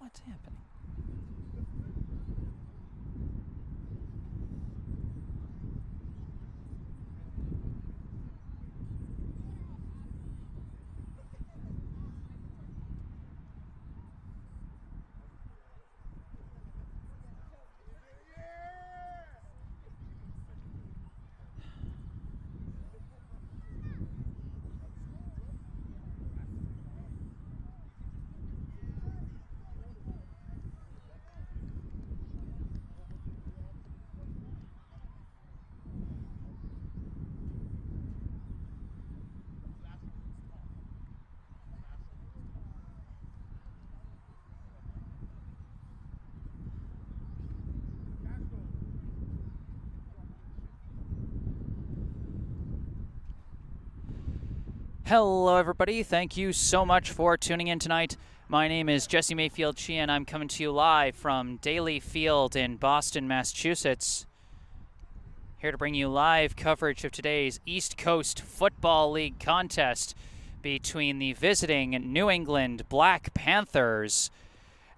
What's happening? Hello, everybody. Thank you so much for tuning in tonight. My name is Jesse Mayfield Sheehan. I'm coming to you live from Daly Field in Boston, Massachusetts. Here to bring you live coverage of today's East Coast Football League contest between the visiting New England Black Panthers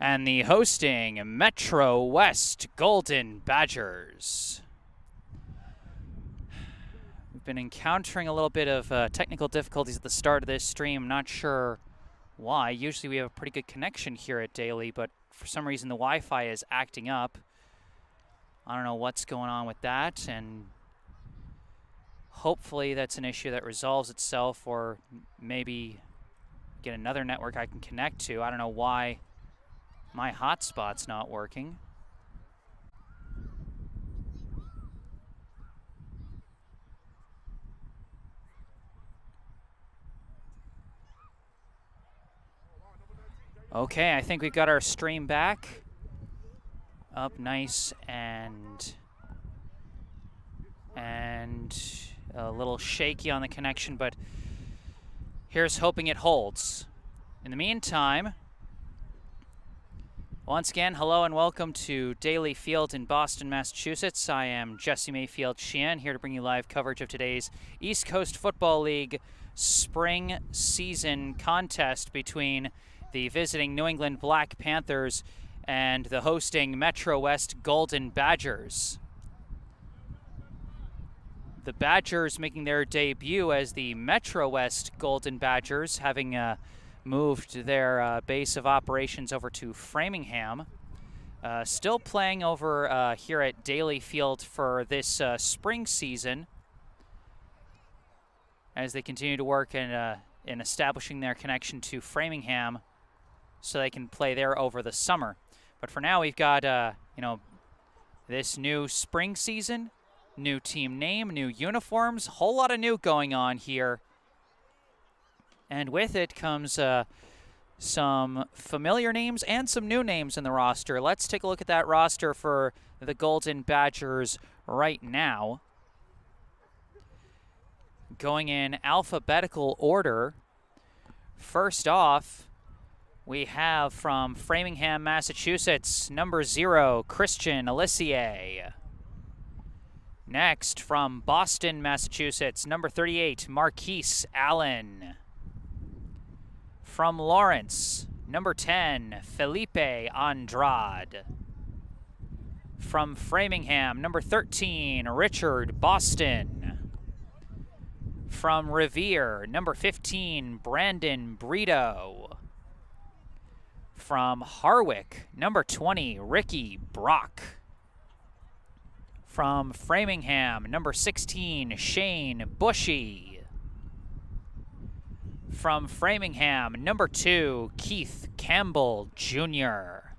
and the hosting MetroWest Golden Badgers. Been encountering a little bit of technical difficulties at the start of this stream. Not sure why. Usually we have a pretty good connection here at Daly, but for some reason the Wi-Fi is acting up. I don't know what's going on with that, and hopefully that's an issue that resolves itself, or maybe get another network I can connect to. I don't know why my hotspot's not working. Okay, I think we've got our stream back up nice and a little shaky on the connection, but here's hoping it holds. In the meantime, once again, hello and welcome to Daly Field in Boston, Massachusetts. I am Jesse Mayfield Sheehan, here to bring you live coverage of today's East Coast Football League spring season contest between the visiting New England Black Panthers and the hosting MetroWest Golden Badgers. The Badgers making their debut as the MetroWest Golden Badgers, having moved their base of operations over to Framingham. Still playing over here at Daly Field for this spring season as they continue to work in establishing their connection to Framingham, so they can play there over the summer. But for now, we've got, this new spring season, new team name, new uniforms, whole lot of new going on here. And with it comes some familiar names and some new names in the roster. Let's take a look at that roster for the Golden Badgers right now. Going in alphabetical order, first off, we have from Framingham, Massachusetts, number 0, Christian Alissier. Next, from Boston, Massachusetts, number 38, Marquise Allen. From Lawrence, number 10, Felipe Andrade. From Framingham, number 13, Richard Boston. From Revere, number 15, Brandon Brito. From Harwick, number 20, Ricky Brock. From Framingham, number 16, Shane Bushy. From Framingham, number 2, Keith Campbell Jr.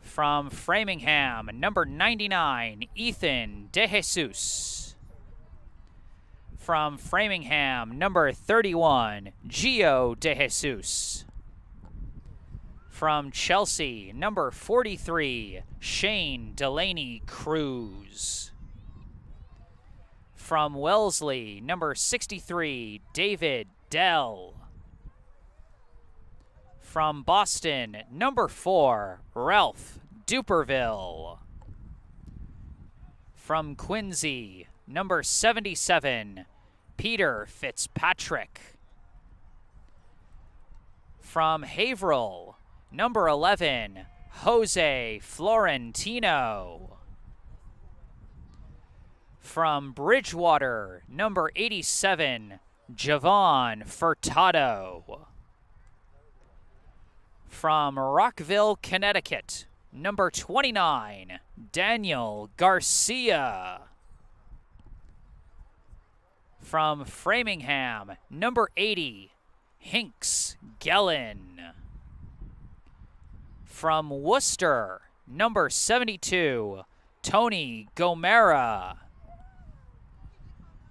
From Framingham, number 99, Ethan DeJesus. From Framingham, number 31, Gio DeJesus. From Chelsea, number 43, Shane Delaney Cruz. From Wellesley, number 63, David Dell. From Boston, number 4, Ralph Duperville. From Quincy, number 77, Peter Fitzpatrick. From Haverhill, number 11, Jose Florentino. From Bridgewater, number 87, Javon Furtado. From Rockville, Connecticut, number 29, Daniel Garcia. From Framingham, number 80, Hinks Gellin. From Worcester, number 72, Tony Gomera.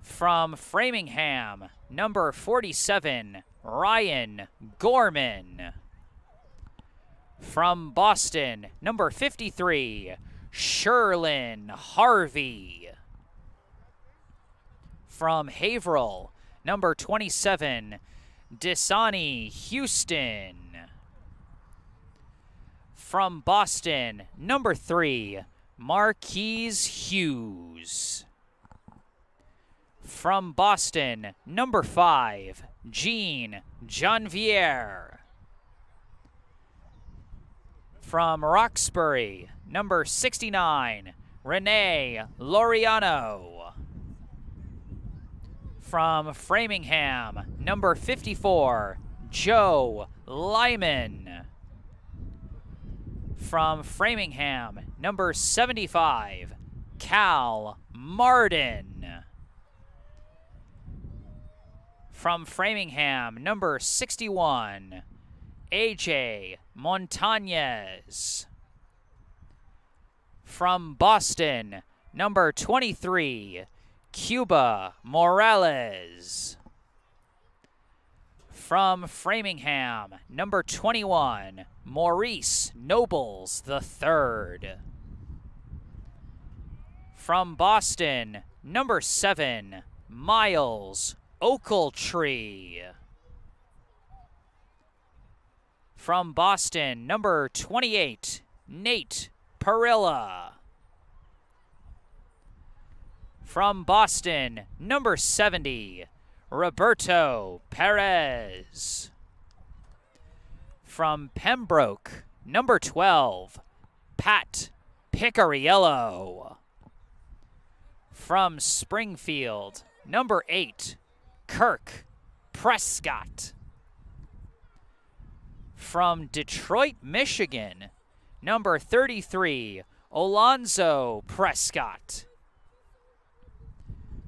From Framingham, number 47, Ryan Gorman. From Boston, number 53, Sherlin Harvey. From Haverhill, number 27, Desani Houston. From Boston, number 3, Marquise Hughes. From Boston, number 5, Jean Janvier. From Roxbury, number 69, Renee Loriano. From Framingham, number 54, Joe Lyman. From Framingham, number 75, Cal Martin. From Framingham, number 61, AJ Montañez. From Boston, number 23, Cuba Morales. From Framingham, number 21, Maurice Nobles III. From Boston, number 7, Miles Oakletree. From Boston, number 28, Nate Perilla. From Boston, number 70, Roberto Perez. From Pembroke, number 12, Pat Picariello. From Springfield, number 8, Kirk Prescott. From Detroit, Michigan, number 33, Alonzo Prescott.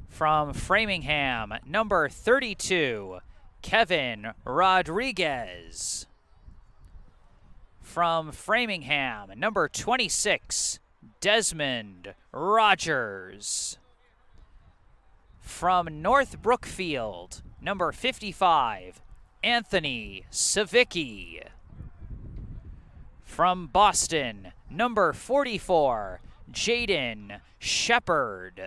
From Framingham, number 32, Kevin Rodriguez. From Framingham, number 26, Desmond Rogers. From North Brookfield, number 55, Anthony Savicki. From Boston, number 44, Jaden Shepard.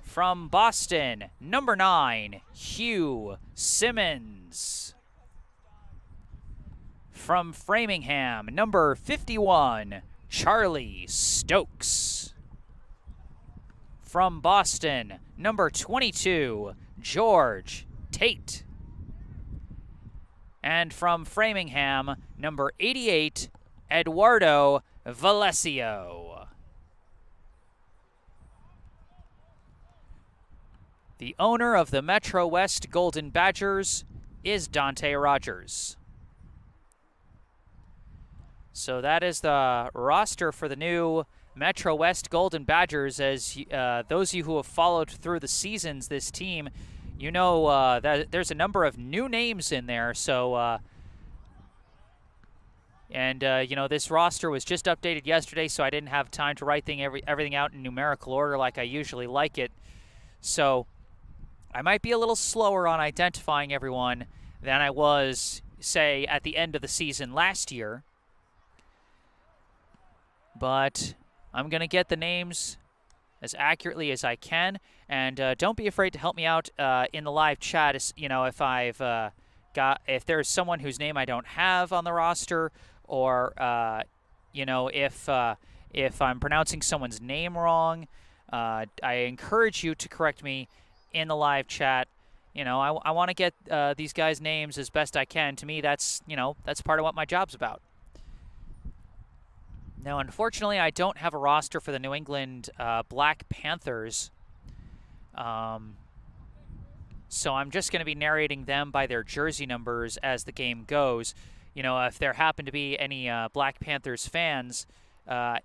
From Boston, number 9, Hugh Simmons. From Framingham, number 51, Charlie Stokes. From Boston, number 22, George Tate. And from Framingham, number 88, Eduardo Valesio. The owner of the MetroWest Golden Badgers is Dante Rogers. So that is the roster for the new MetroWest Golden Badgers. As those of you who have followed through the seasons, this team, you know that there's a number of new names in there. So, you know, this roster was just updated yesterday, so I didn't have time to write everything out in numerical order like I usually like it. So I might be a little slower on identifying everyone than I was, say, at the end of the season last year. But I'm going to get the names as accurately as I can. And don't be afraid to help me out in the live chat. You know, if if there's someone whose name I don't have on the roster, or you know, if I'm pronouncing someone's name wrong, I encourage you to correct me in the live chat. You know, I want to get these guys' names as best I can. To me, that's, you know, that's part of what my job's about. Now, unfortunately, I don't have a roster for the New England Black Panthers. So I'm just going to be narrating them by their jersey numbers as the game goes. You know, if there happen to be any Black Panthers fans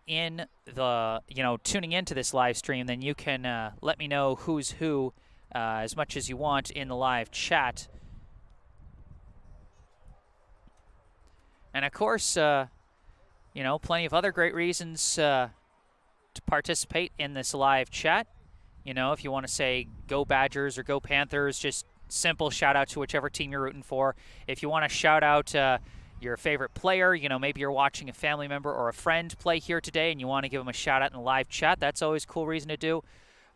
in the, you know, tuning into this live stream, then you can let me know who's who as much as you want in the live chat. And of course, you know, plenty of other great reasons to participate in this live chat. You know, if you want to say go Badgers or go Panthers, just simple shout out to whichever team you're rooting for. If you want to shout out your favorite player, you know, maybe you're watching a family member or a friend play here today and you want to give them a shout out in the live chat, that's always a cool reason to do.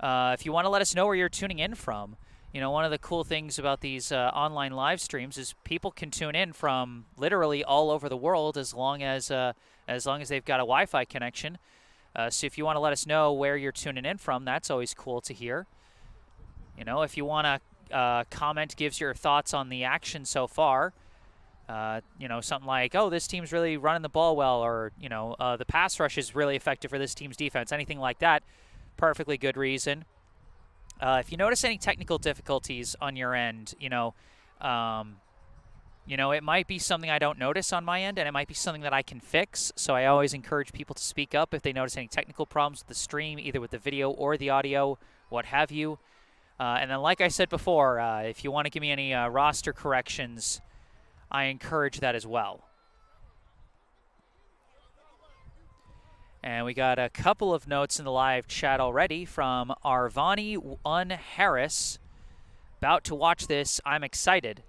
If you want to let us know where you're tuning in from, you know, one of the cool things about these online live streams is people can tune in from literally all over the world as long as they've got a Wi-Fi connection. So if you want to let us know where you're tuning in from, that's always cool to hear. You know, if you want to comment, gives your thoughts on the action so far. You know, something like, oh, this team's really running the ball well, or, you know, the pass rush is really effective for this team's defense. Anything like that, perfectly good reason. If you notice any technical difficulties on your end, you know, it might be something I don't notice on my end, and it might be something that I can fix. So I always encourage people to speak up if they notice any technical problems with the stream, either with the video or the audio, what have you. And then, like I said before, if you want to give me any roster corrections, I encourage that as well. And we got a couple of notes in the live chat already from Arvani Un Harris. About to watch this. I'm excited.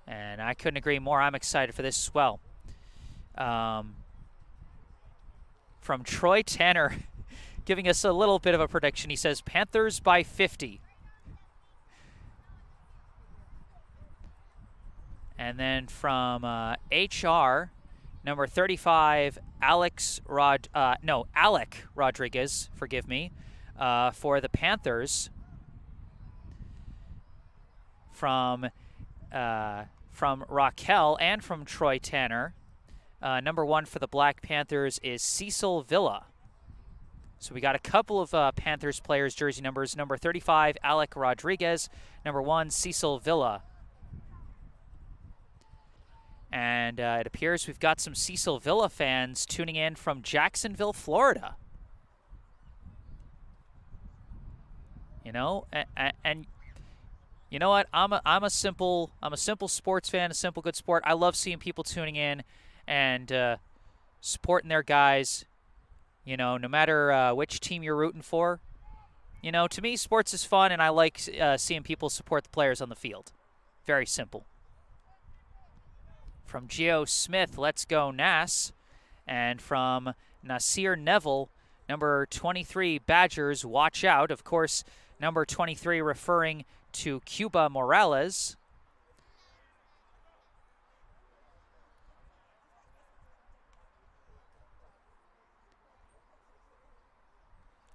And I couldn't agree more. I'm excited for this as well. From Troy Tanner, giving us a little bit of a prediction. He says, Panthers by 50. And then from HR, number 35, Alec Rodriguez, forgive me, for the Panthers. From Raquel and from Troy Tanner, number 1 for the Black Panthers is Cecil Villa. So we got a couple of Panthers players' jersey numbers. Number 35, Alec Rodriguez. Number 1, Cecil Villa. And it appears we've got some Cecil Villa fans tuning in from Jacksonville, Florida. You know, and you know what? I'm a simple sports fan, a simple good sport. I love seeing people tuning in and supporting their guys. You know, no matter which team you're rooting for. You know, to me, sports is fun, and I like seeing people support the players on the field. Very simple. From Geo Smith, let's go Nas. And from Nasir Neville, number 23, Badgers, watch out. Of course, number 23 referring to Cuba Morales.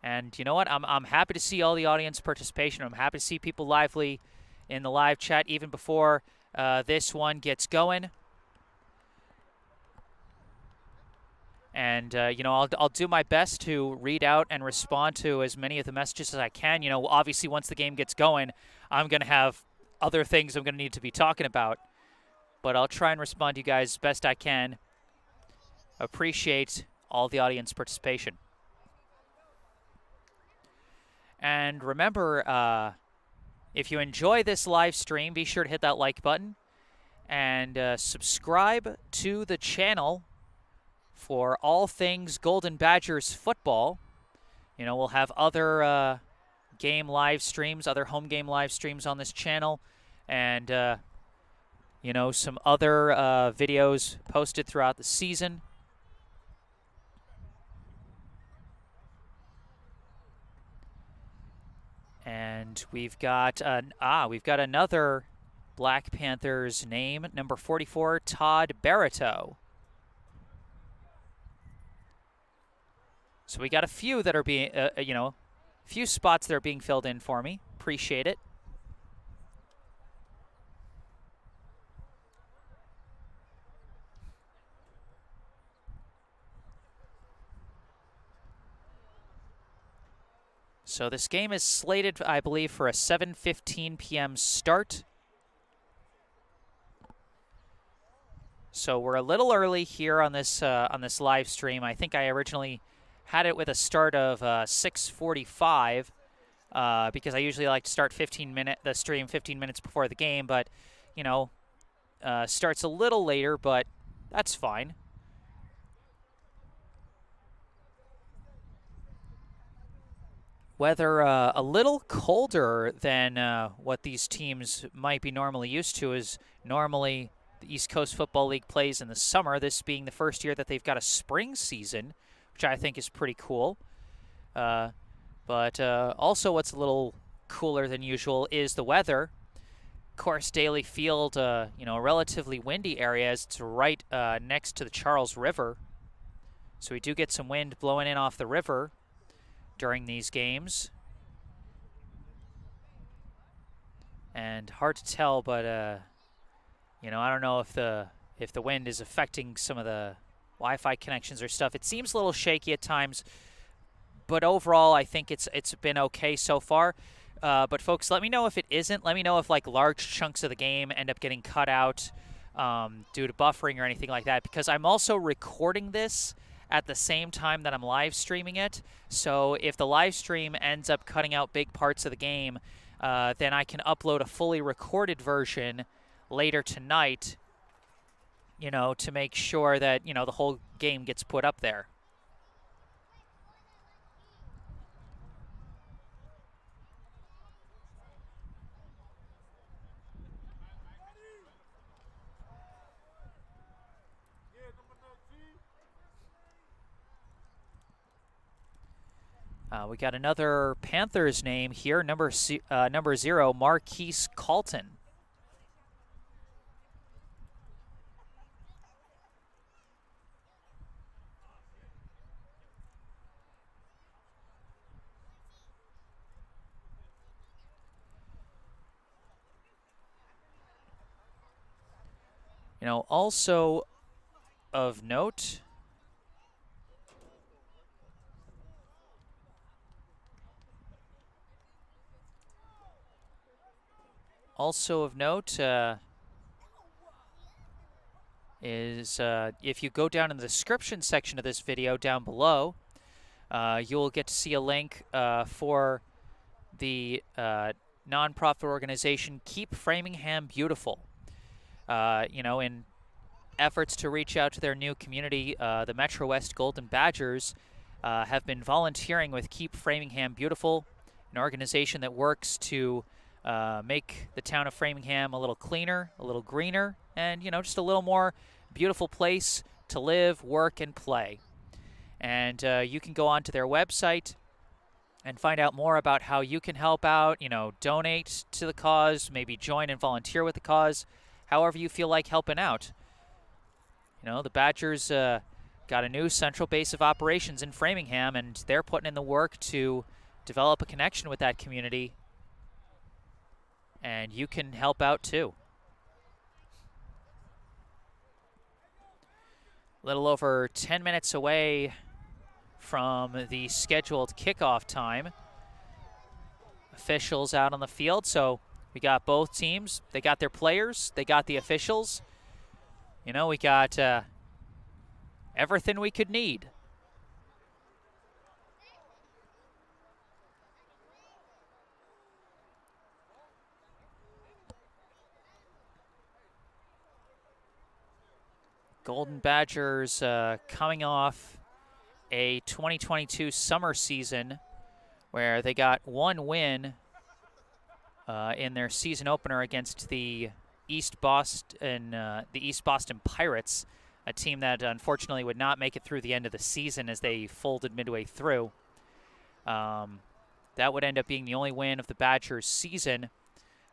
And you know what? I'm happy to see all the audience participation. I'm happy to see people lively in the live chat even before this one gets going. And, you know, I'll do my best to read out and respond to as many of the messages as I can. You know, obviously, once the game gets going, I'm going to have other things I'm going to need to be talking about. But I'll try and respond to you guys as best I can. Appreciate all the audience participation. And remember, if you enjoy this live stream, be sure to hit that like button. And subscribe to the channel for all things Golden Badgers football. You know, we'll have other game live streams, other home game live streams on this channel, and, you know, some other videos posted throughout the season. And we've got another Black Panthers name, number 44, Todd Barito. So we got a few that are being, you know, a few spots that are being filled in for me. Appreciate it. So this game is slated, I believe, for a 7:15 p.m. start. So we're a little early here on this live stream. I think I originally had it with a start of 6:45 because I usually like to start the stream 15 minutes before the game. But starts a little later, but that's fine. Weather a little colder than what these teams might be normally used to. Is normally the East Coast Football League plays in the summer, this being the first year that they've got a spring season, which I think is pretty cool. But also what's a little cooler than usual is the weather. Of course, Daly Field, a relatively windy area, as it's right next to the Charles River. So we do get some wind blowing in off the river during these games. And hard to tell, but I don't know if the wind is affecting some of the Wi-Fi connections or stuff. It seems a little shaky at times, but overall I think it's been okay so far. But folks, let me know if it isn't. Let me know if large chunks of the game end up getting cut out due to buffering or anything like that, because I'm also recording this at the same time that I'm live streaming it. So if the live stream ends up cutting out big parts of the game, then I can upload a fully recorded version later tonight, to make sure that, the whole game gets put up there. We got another Panthers name here, number 0, Marquise Carlton. Also of note, is if you go down in the description section of this video down below, you'll get to see a link for the nonprofit organization Keep Framingham Beautiful. In efforts to reach out to their new community, the MetroWest Golden Badgers have been volunteering with Keep Framingham Beautiful, an organization that works to make the town of Framingham a little cleaner, a little greener, and, just a little more beautiful place to live, work, and play. And you can go onto their website and find out more about how you can help out, donate to the cause, maybe join and volunteer with the cause, however you feel like helping out. The Badgers got a new central base of operations in Framingham, and they're putting in the work to develop a connection with that community. And you can help out too. A little over 10 minutes away from the scheduled kickoff time. Officials out on the field, so we got both teams. They got their players, they got the officials. We got everything we could need. Golden Badgers coming off a 2022 summer season where they got one win in their season opener against the East Boston Pirates, a team that unfortunately would not make it through the end of the season as they folded midway through. That would end up being the only win of the Badgers' season,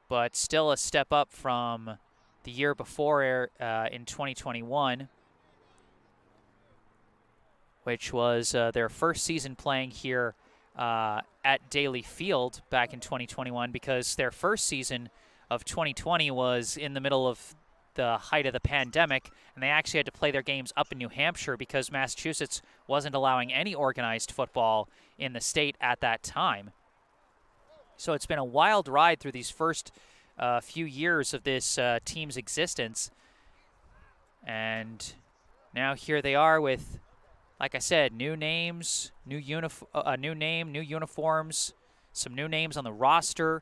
but still a step up from the year before in 2021, which was their first season playing here at Daly Field back in 2021, because their first season of 2020 was in the middle of the height of the pandemic, and they actually had to play their games up in New Hampshire because Massachusetts wasn't allowing any organized football in the state at that time. So it's been a wild ride through these first few years of this team's existence. And now here they are with, like I said, new names, new name, new uniforms, some new names on the roster,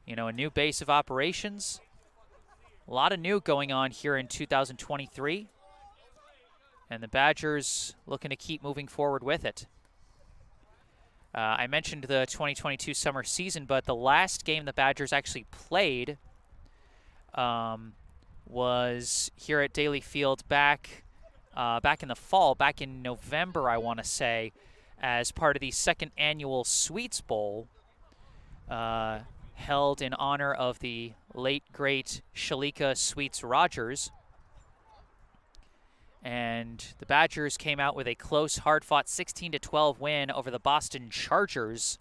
you know, a new base of operations. A lot of new going on here in 2023. And the Badgers looking to keep moving forward with it. I mentioned the 2022 summer season, but the last game the Badgers actually played was here at Daly Field back in the fall, back in November, I want to say, as part of the second annual Sweets Bowl, held in honor of the late, great Shalika Sweets Rogers. And the Badgers came out with a close, hard-fought 16-12 win over the Boston Chargers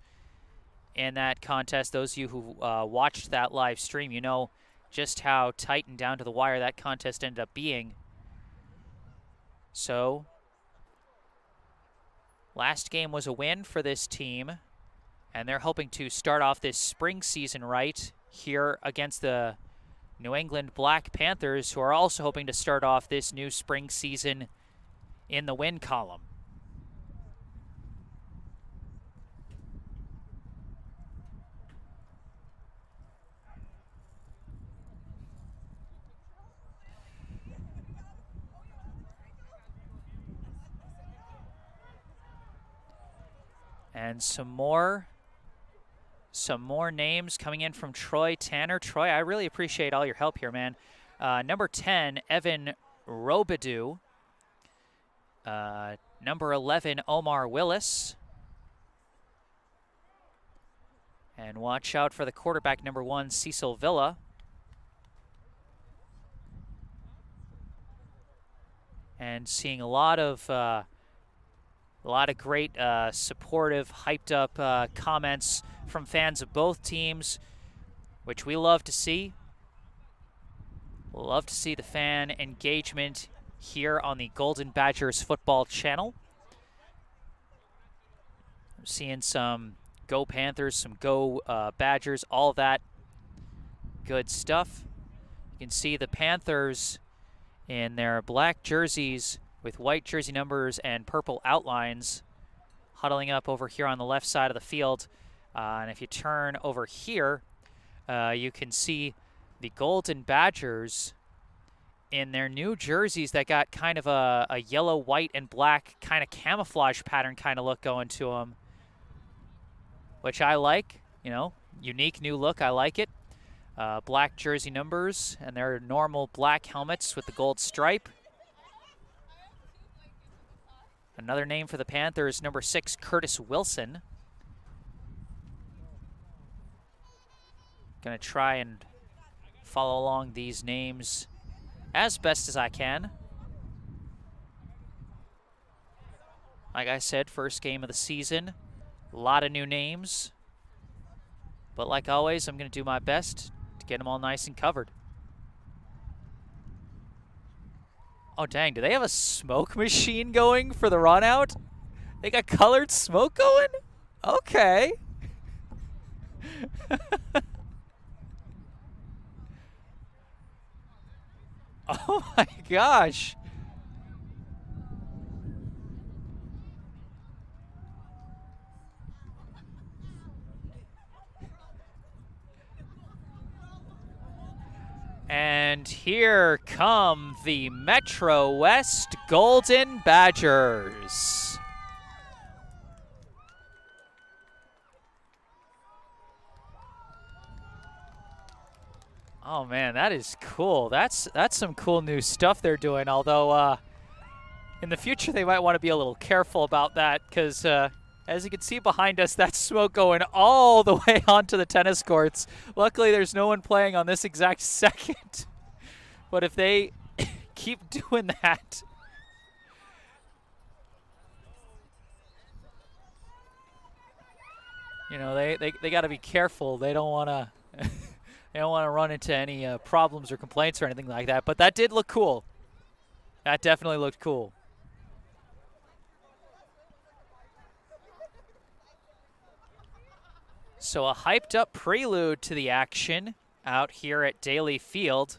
in that contest. Those of you who watched that live stream, you know just how tight and down to the wire that contest ended up being. So, last game was a win for this team, and they're hoping to start off this spring season right here against the New England Black Panthers, who are also hoping to start off this new spring season in the win column. And some more names coming in from Troy Tanner. Troy, I really appreciate all your help here, man. Number 10, Evan Robidoux. Number 11, Omar Willis. And watch out for the quarterback, number 1, Cecil Villa. And seeing a lot of great supportive, hyped up comments from fans of both teams, which we love to see. Love to see the fan engagement here on the Golden Badgers football channel. I'm seeing some Go Panthers, some Go Badgers, all that good stuff. You can see the Panthers in their black jerseys with white jersey numbers and purple outlines huddling up over here on the left side of the field. And if you turn over here, you can see the Golden Badgers in their new jerseys that got kind of a yellow, white, and black kind of camouflage pattern kind of look going to them, which I like. You know, unique new look. I like it. Black jersey numbers and their normal black helmets with the gold stripe. Another name for the Panthers, number 6, Curtis Wilson. Gonna try and follow along these names as best as I can. Like I said, first game of the season, a lot of new names. But like always, I'm gonna do my best to get them all nice and covered. Oh, dang, do they have a smoke machine going for the run out? They got colored smoke going? Okay. Oh my gosh. And here come the MetroWest Golden Badgers. Oh man, that is cool. That's some cool new stuff they're doing, although in the future they might want to be a little careful about that, because as you can see behind us, that's smoke going all the way onto the tennis courts. Luckily, there's no one playing on this exact second. But if they keep doing that, you know, they got to be careful. They don't want to they don't want to run into any problems or complaints or anything like that. But that did look cool. That definitely looked cool. So a hyped up prelude to the action out here at Daly Field.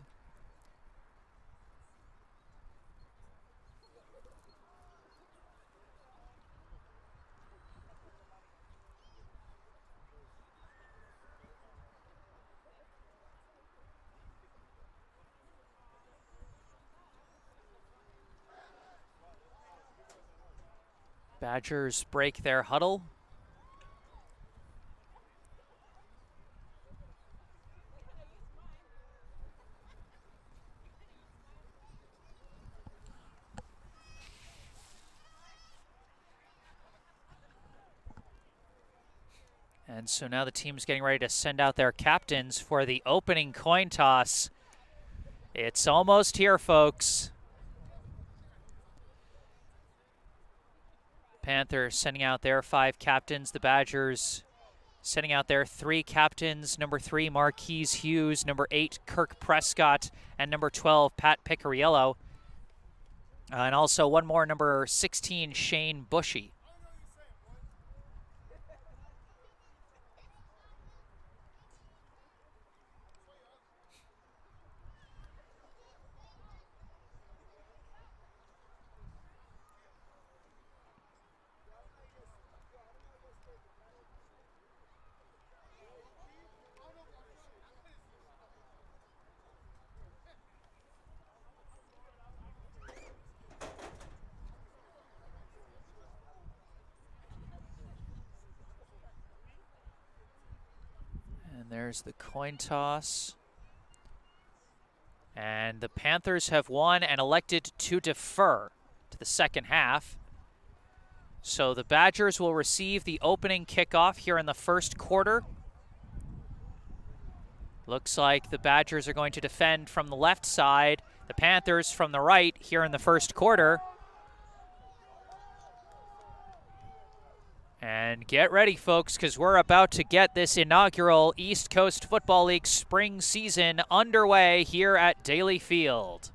Badgers break their huddle. And so now the team's getting ready to send out their captains for the opening coin toss. It's almost here, folks. Panthers sending out their 5 captains. The Badgers sending out their 3 captains. Number 3, Marquise Hughes. Number 8, Kirk Prescott. And number 12, Pat Picariello. And also one more, number 16, Shane Bushy. There's the coin toss. And the Panthers have won and elected to defer to the second half. So the Badgers will receive the opening kickoff here in the first quarter. Looks like the Badgers are going to defend from the left side, the Panthers from the right here in the first quarter. And get ready, folks, because we're about to get this inaugural East Coast Football League spring season underway here at Daly Field.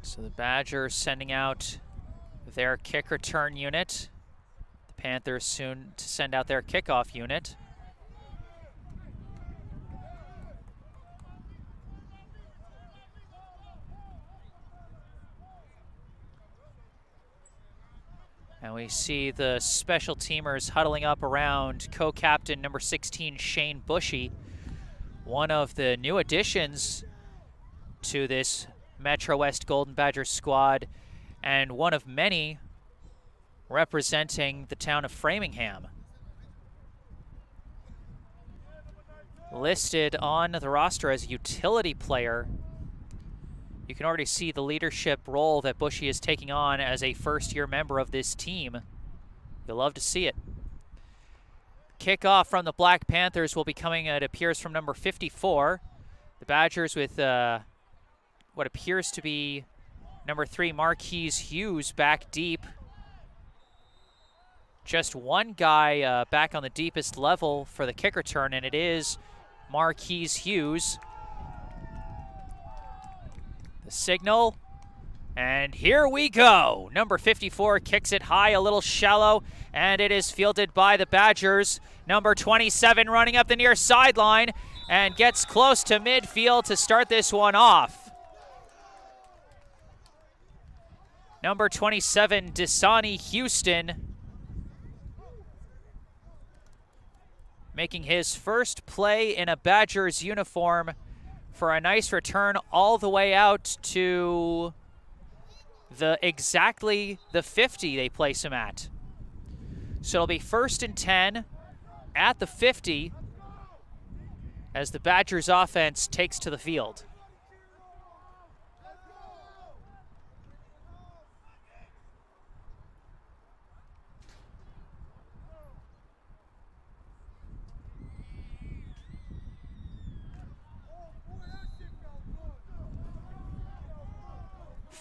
So the Badgers sending out their kick return unit. The Panthers soon to send out their kickoff unit. And we see the special teamers huddling up around co-captain number 16, Shane Bushy, one of the new additions to this MetroWest Golden Badgers squad, and one of many representing the town of Framingham. Listed on the roster as a utility player, you can already see the leadership role that Bushy is taking on as a first-year member of this team. You'll love to see it. Kickoff from the Black Panthers will be coming, it appears, from number 54. The Badgers with what appears to be number 3, Marquise Hughes, back deep. Just one guy back on the deepest level for the kick return, and it is Marquise Hughes. The signal, and here we go. Number 54 kicks it high, a little shallow, and it is fielded by the Badgers. Number 27 running up the near sideline and gets close to midfield to start this one off. Number 27, Desani Houston, making his first play in a Badgers uniform for a nice return all the way out to exactly the 50 they place him at. So it'll be 1st and 10 at the 50 as the Badgers offense takes to the field.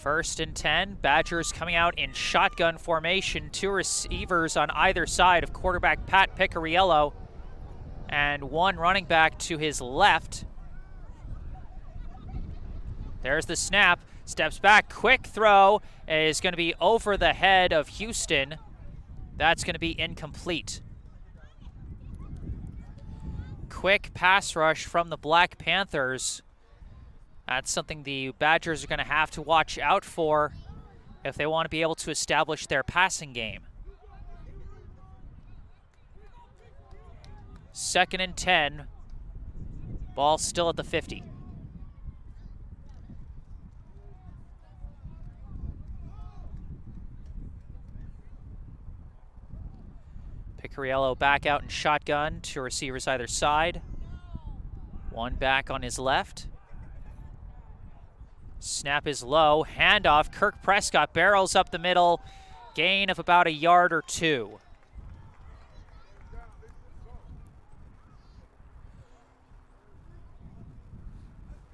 First and 10, Badgers coming out in shotgun formation. Two receivers on either side of quarterback Pat Picariello and one running back to his left. There's the snap, steps back, quick throw is going to be over the head of Houston. That's going to be incomplete. Quick pass rush from the Black Panthers. That's something the Badgers are going to have to watch out for if they want to be able to establish their passing game. Second and 10. Ball still at the 50. Picariello back out in shotgun, two receivers either side. One back on his left. Snap is low, handoff, Kirk Prescott barrels up the middle, gain of about a yard or two.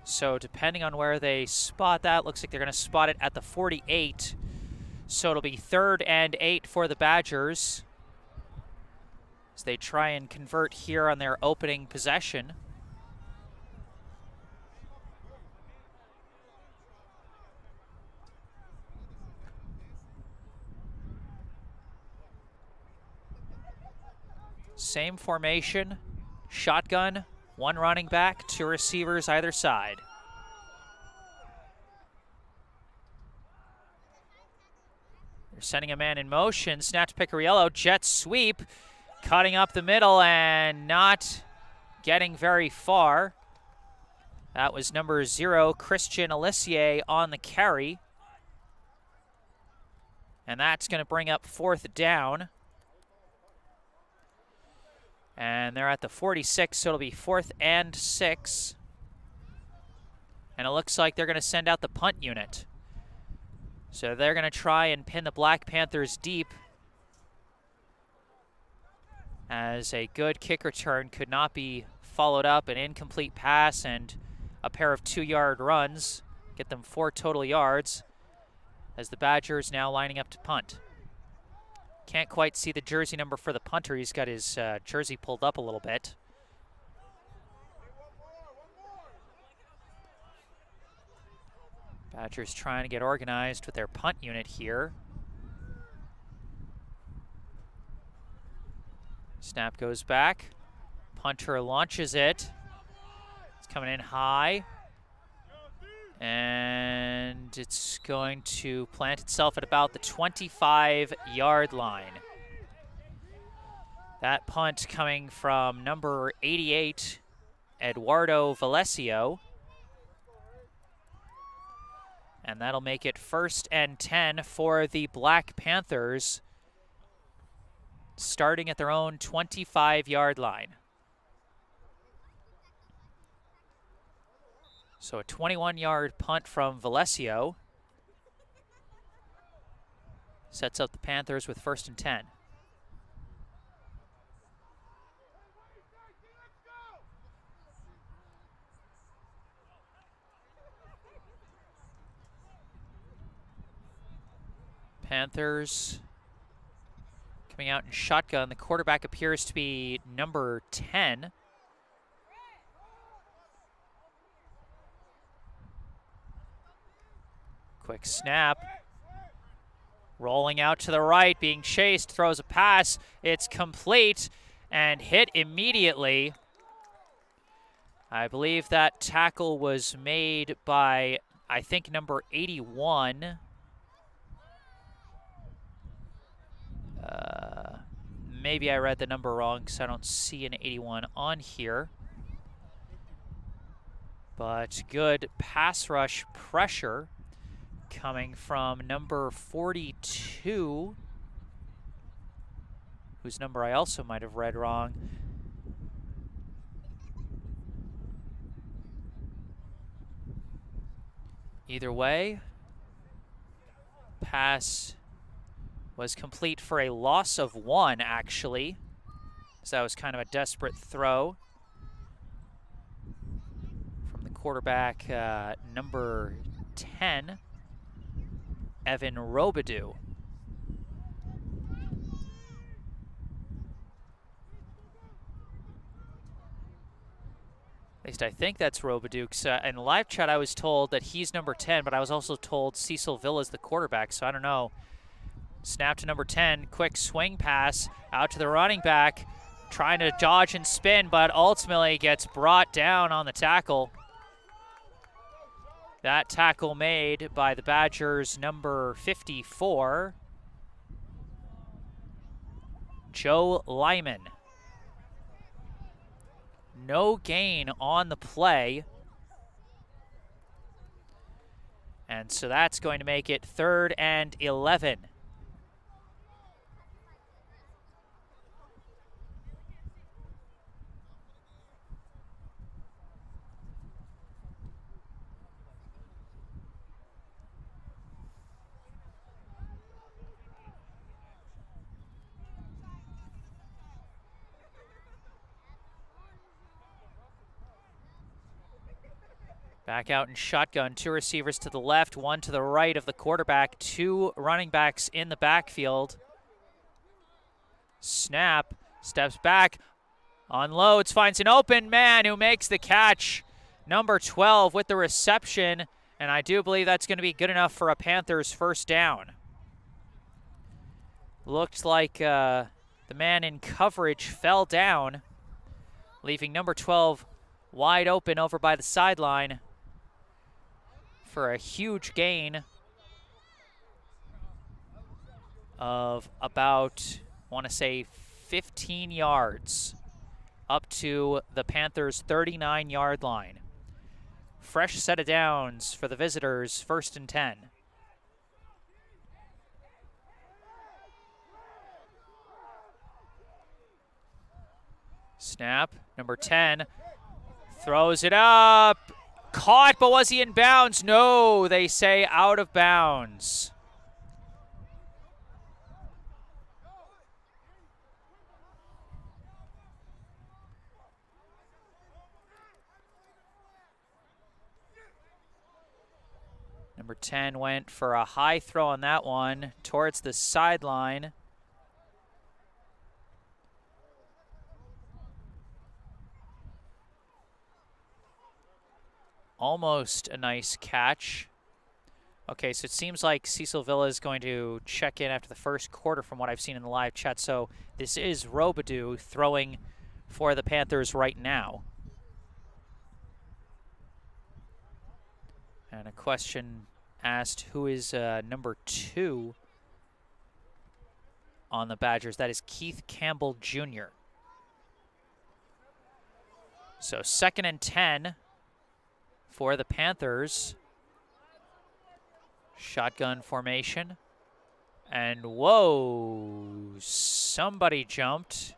So depending on where they spot that, looks like they're going to spot it at the 48. So it'll be 3rd and 8 for the Badgers as they try and convert here on their opening possession. Same formation, shotgun, one running back, two receivers either side. They're sending a man in motion, snatch Picariello, jet sweep, cutting up the middle and not getting very far. That was number 0, Christian Alissier on the carry. And that's going to bring up 4th down. And they're at the 46, so it'll be 4th and 6. And it looks like they're going to send out the punt unit. So they're going to try and pin the Black Panthers deep, as a good kick return could not be followed up. An incomplete pass and a pair of 2-yard runs get them 4 total yards, as the Badgers now lining up to punt. Can't quite see the jersey number for the punter. He's got his jersey pulled up a little bit. Badgers trying to get organized with their punt unit here. Snap goes back. Punter launches it. It's coming in high. And it's going to plant itself at about the 25-yard line. That punt coming from number 88, Eduardo Valesio. And that'll make it 1st and 10 for the Black Panthers, starting at their own 25-yard line. So a 21-yard punt from Valesio sets up the Panthers with 1st and 10. Panthers coming out in shotgun. The quarterback appears to be number 10. Quick snap. Rolling out to the right, being chased, throws a pass. It's complete and hit immediately. I believe that tackle was made by, I think, number 81. Maybe I read the number wrong because I don't see an 81 on here. But good pass rush pressure coming from number 42, whose number I also might have read wrong. Either way, pass was complete for a loss of 1, actually. So that was kind of a desperate throw from the quarterback, number 10. Evan Robidoux. At least I think that's Robidoux. In the live chat, I was told that he's number 10, but I was also told Cecil Villa's the quarterback, so I don't know. Snap to number 10, quick swing pass out to the running back, trying to dodge and spin, but ultimately gets brought down on the tackle. That tackle made by the Badgers' number 54, Joe Lyman. No gain on the play. And so that's going to make it 3rd and 11. Back out in shotgun, 2 receivers to the left, 1 to the right of the quarterback, 2 running backs in the backfield. Snap, steps back, unloads, finds an open man who makes the catch. Number 12 with the reception, and I do believe that's going to be good enough for a Panthers first down. Looked like the man in coverage fell down, leaving number 12 wide open over by the sideline for a huge gain of about, I want to say, 15 yards up to the Panthers' 39-yard line. Fresh set of downs for the visitors, 1st and 10. Snap, number 10, throws it up. Caught, but was he in bounds? No, they say out of bounds. Number 10 went for a high throw on that one towards the sideline. Almost a nice catch. Okay, so it seems like Cecil Villa is going to check in after the first quarter from what I've seen in the live chat. So this is Robidoux throwing for the Panthers right now. And a question asked, who is number 2 on the Badgers? That is Keith Campbell Jr. So 2nd and 10 for the Panthers. Shotgun formation. And whoa, somebody jumped.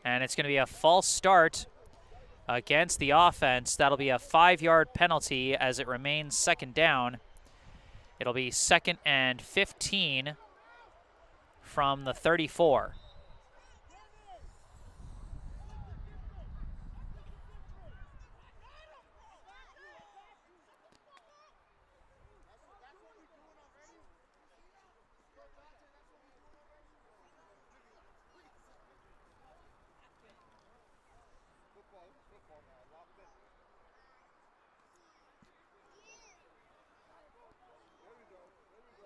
And it's going to be a false start against the offense. That'll be a 5-yard penalty as it remains 2nd down. It'll be 2nd and 15 from the 34.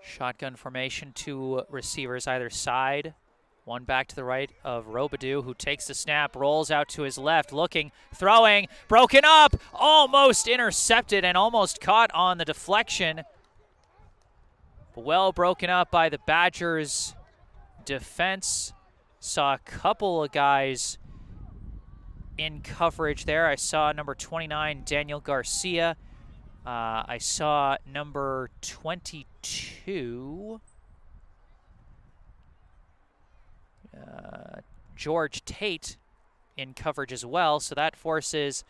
Shotgun formation, 2 receivers either side. One back to the right of Robidoux, who takes the snap, rolls out to his left, looking, throwing, broken up, almost intercepted and almost caught on the deflection. Well broken up by the Badgers defense. Saw a couple of guys in coverage there. I saw number 29, Daniel Garcia. I saw number 22, George Tate in coverage as well. So that forces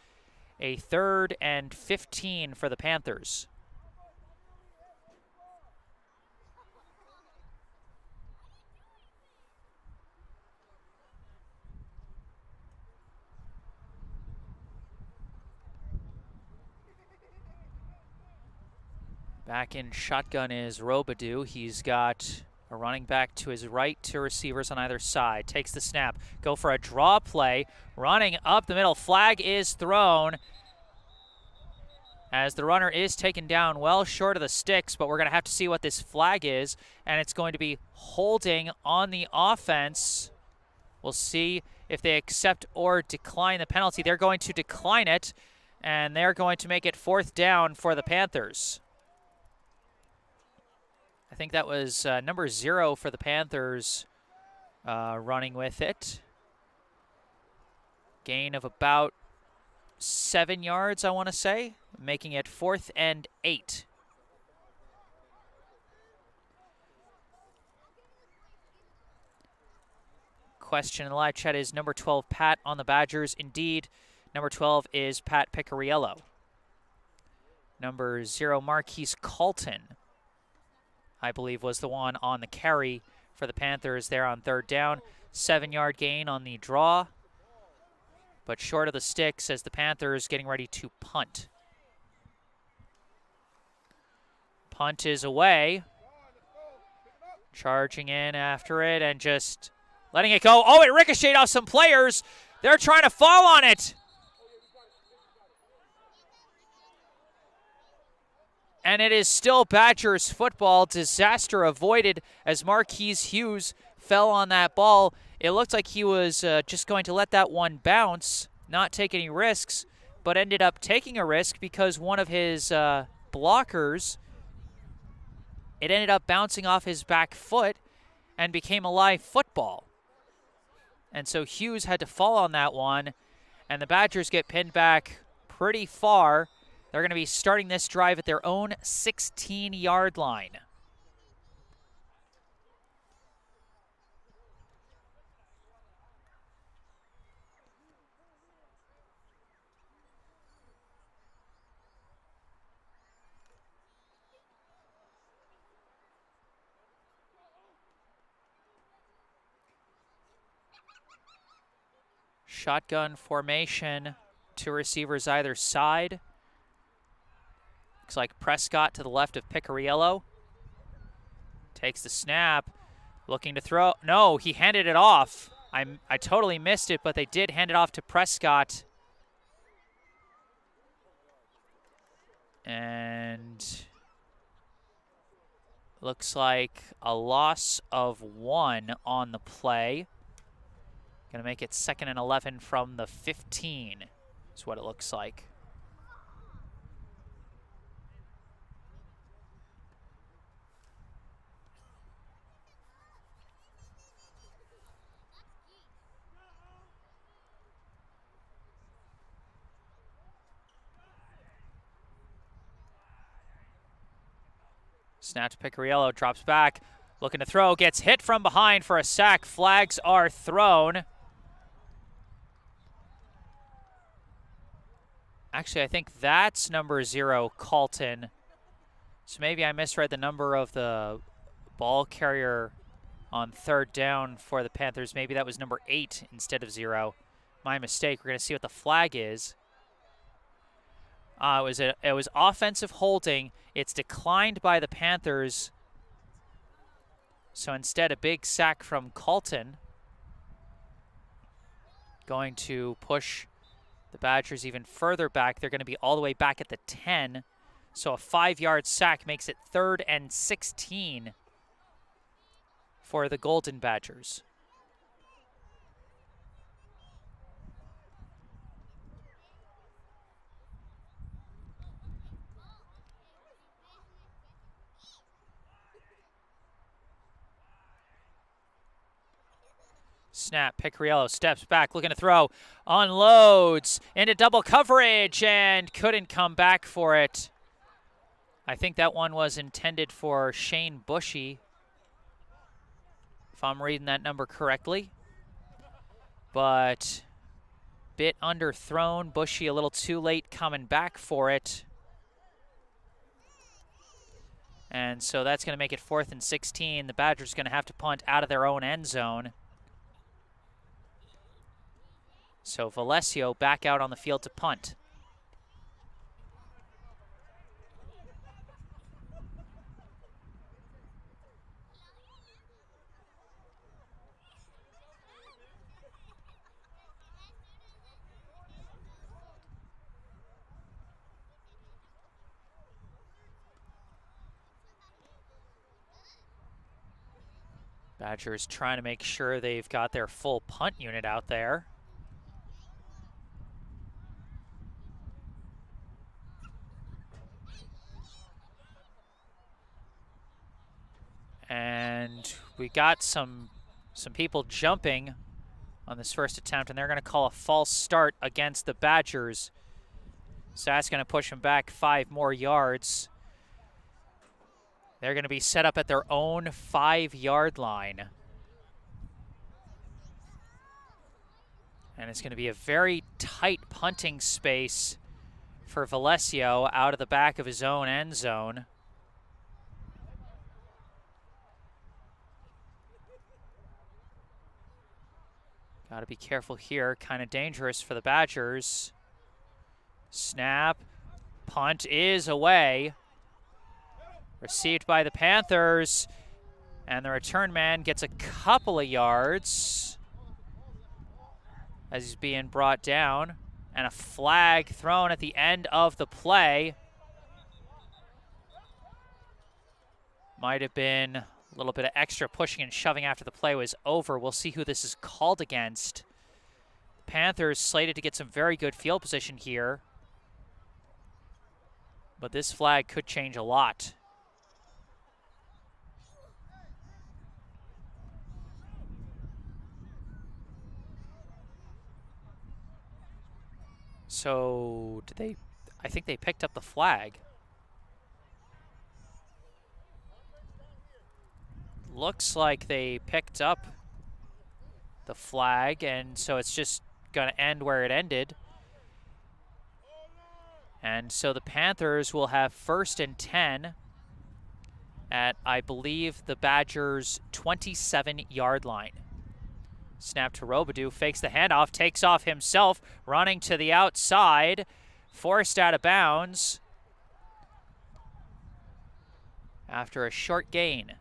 a 3rd and 15 for the Panthers. Back in shotgun is Robidoux. He's got a running back to his right, two receivers on either side. Takes the snap, go for a draw play. Running up the middle, flag is thrown as the runner is taken down well short of the sticks, but we're going to have to see what this flag is, and it's going to be holding on the offense. We'll see if they accept or decline the penalty. They're going to decline it, and they're going to make it 4th down for the Panthers. I think that was number 0 for the Panthers running with it. Gain of about 7 yards, I want to say, making it 4th and 8. Question in the live chat is number 12 Pat on the Badgers. Indeed, number 12 is Pat Picariello. Number 0 Marquise Colton, I believe, was the one on the carry for the Panthers there on 3rd down. 7-yard gain on the draw, but short of the sticks as the Panthers getting ready to punt. Punt is away. Charging in after it and just letting it go. Oh, it ricocheted off some players. They're trying to fall on it. And it is still Badgers football. Disaster avoided as Marquise Hughes fell on that ball. It looked like he was just going to let that one bounce, not take any risks, but ended up taking a risk because one of his blockers, it ended up bouncing off his back foot and became a live football. And so Hughes had to fall on that one, and the Badgers get pinned back pretty far. They're going to be starting this drive at their own 16-yard line. Shotgun formation, 2 receivers either side. Looks like Prescott to the left of Picariello. Takes the snap, looking to throw. No, he handed it off. I totally missed it, but they did hand it off to Prescott. And looks like a loss of 1 on the play. Going to make it 2nd and 11 from the 15 is what it looks like. Snap to Picariello, drops back, looking to throw, gets hit from behind for a sack. Flags are thrown. Actually, I think that's number 0, Colton. So maybe I misread the number of the ball carrier on 3rd down for the Panthers. Maybe that was number 8 instead of 0. My mistake. We're going to see what the flag is. It was offensive holding. It's declined by the Panthers. So instead, a big sack from Colton. Going to push the Badgers even further back. They're going to be all the way back at the 10. So a 5-yard sack makes it 3rd and 16 for the Golden Badgers. Snap, Picariello steps back, looking to throw, unloads into double coverage and couldn't come back for it. I think that one was intended for Shane Bushy, if I'm reading that number correctly. But bit underthrown, Bushy a little too late coming back for it. And so that's going to make it 4th and 16. The Badgers going to have to punt out of their own end zone. So Valesio back out on the field to punt. Badgers trying to make sure they've got their full punt unit out there. And we got some people jumping on this first attempt, and they're going to call a false start against the Badgers. So that's going to push them back 5 more yards. They're going to be set up at their own 5-yard line. And it's going to be a very tight punting space for Valesio out of the back of his own end zone. Got to be careful here. Kind of dangerous for the Badgers. Snap. Punt is away. Received by the Panthers. And the return man gets a couple of yards as he's being brought down. And a flag thrown at the end of the play. Might have been a little bit of extra pushing and shoving after the play was over. We'll see who this is called against. The Panthers slated to get some very good field position here. But this flag could change a lot. So, I think they picked up the flag. Looks like they picked up the flag, and so it's just going to end where it ended. And so the Panthers will have 1st and 10 at, I believe, the Badgers' 27-yard line. Snap to Robidoux, fakes the handoff, takes off himself, running to the outside, forced out of bounds after a short gain.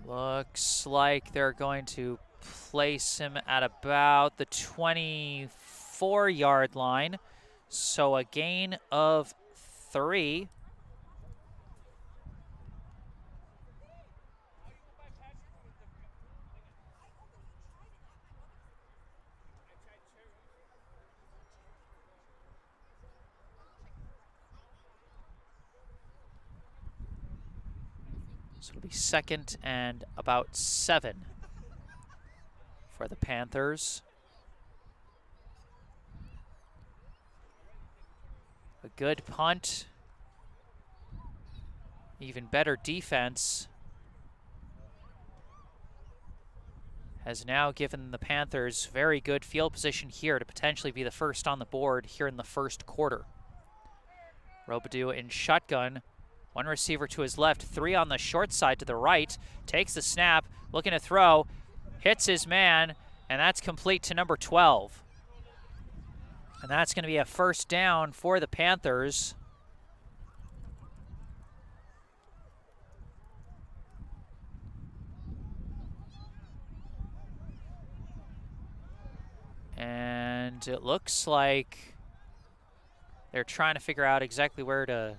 Looks like they're going to place him at about the 24-yard line. So a gain of 3. So it'll be 2nd and about 7 for the Panthers. A good punt. Even better defense has now given the Panthers very good field position here to potentially be the first on the board here in the first quarter. Robidoux in shotgun. 1 receiver to his left, 3 on the short side to the right. Takes the snap, looking to throw, hits his man, and that's complete to number 12. And that's going to be a 1st down for the Panthers. And it looks like they're trying to figure out exactly where to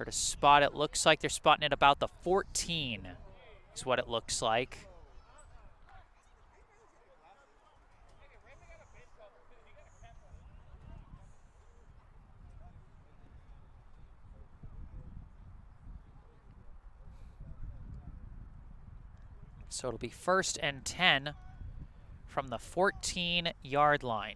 spot it. Looks like they're spotting it about the 14 is what it looks like. So it'll be 1st and 10 from the 14-yard line.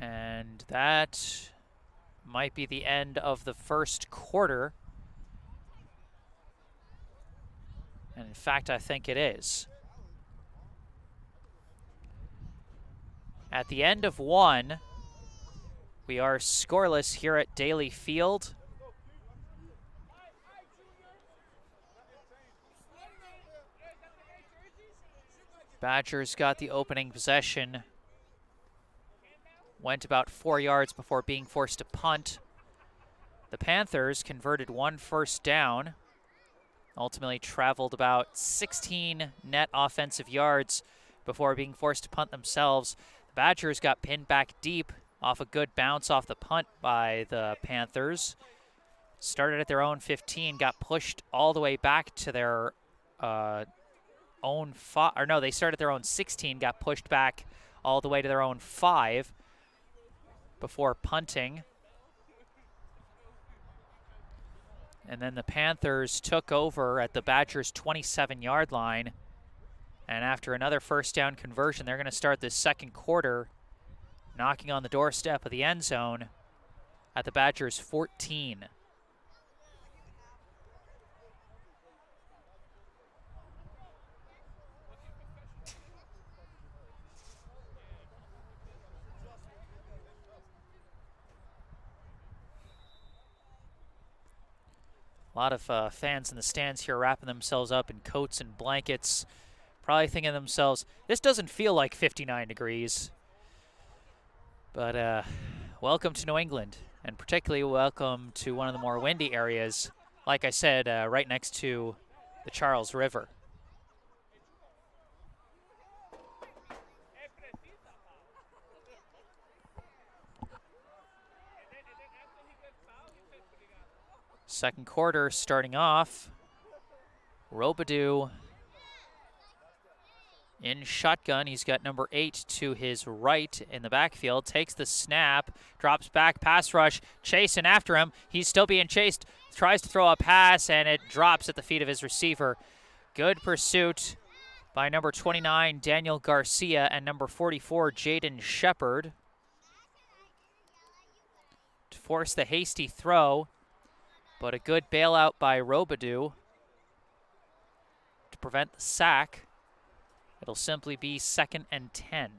And that might be the end of the first quarter. And in fact, I think it is. At the end of 1, we are scoreless here at Daly Field. Badgers got the opening possession. Went about 4 yards before being forced to punt. The Panthers converted 1 first down. Ultimately traveled about 16 net offensive yards before being forced to punt themselves. The Badgers got pinned back deep off a good bounce off the punt by the Panthers. Started at their own 15, got pushed all the way back to their own 5, or no, they started at their own 16, got pushed back all the way to their own 5 before punting. And then the Panthers took over at the Badgers' 27-yard line. And after another first down conversion, they're going to start this second quarter knocking on the doorstep of the end zone at the Badgers' 14. A lot of fans in the stands here wrapping themselves up in coats and blankets, probably thinking to themselves, this doesn't feel like 59 degrees. But welcome to New England, and particularly welcome to one of the more windy areas, like I said, right next to the Charles River. Second quarter starting off. Robidoux in shotgun. He's got number 8 to his right in the backfield. Takes the snap, drops back, pass rush, chasing after him. He's still being chased, tries to throw a pass, and it drops at the feet of his receiver. Good pursuit by number 29, Daniel Garcia, and number 44, Jaden Shepard, to force the hasty throw. But a good bailout by Robidoux to prevent the sack. It'll simply be 2nd and 10.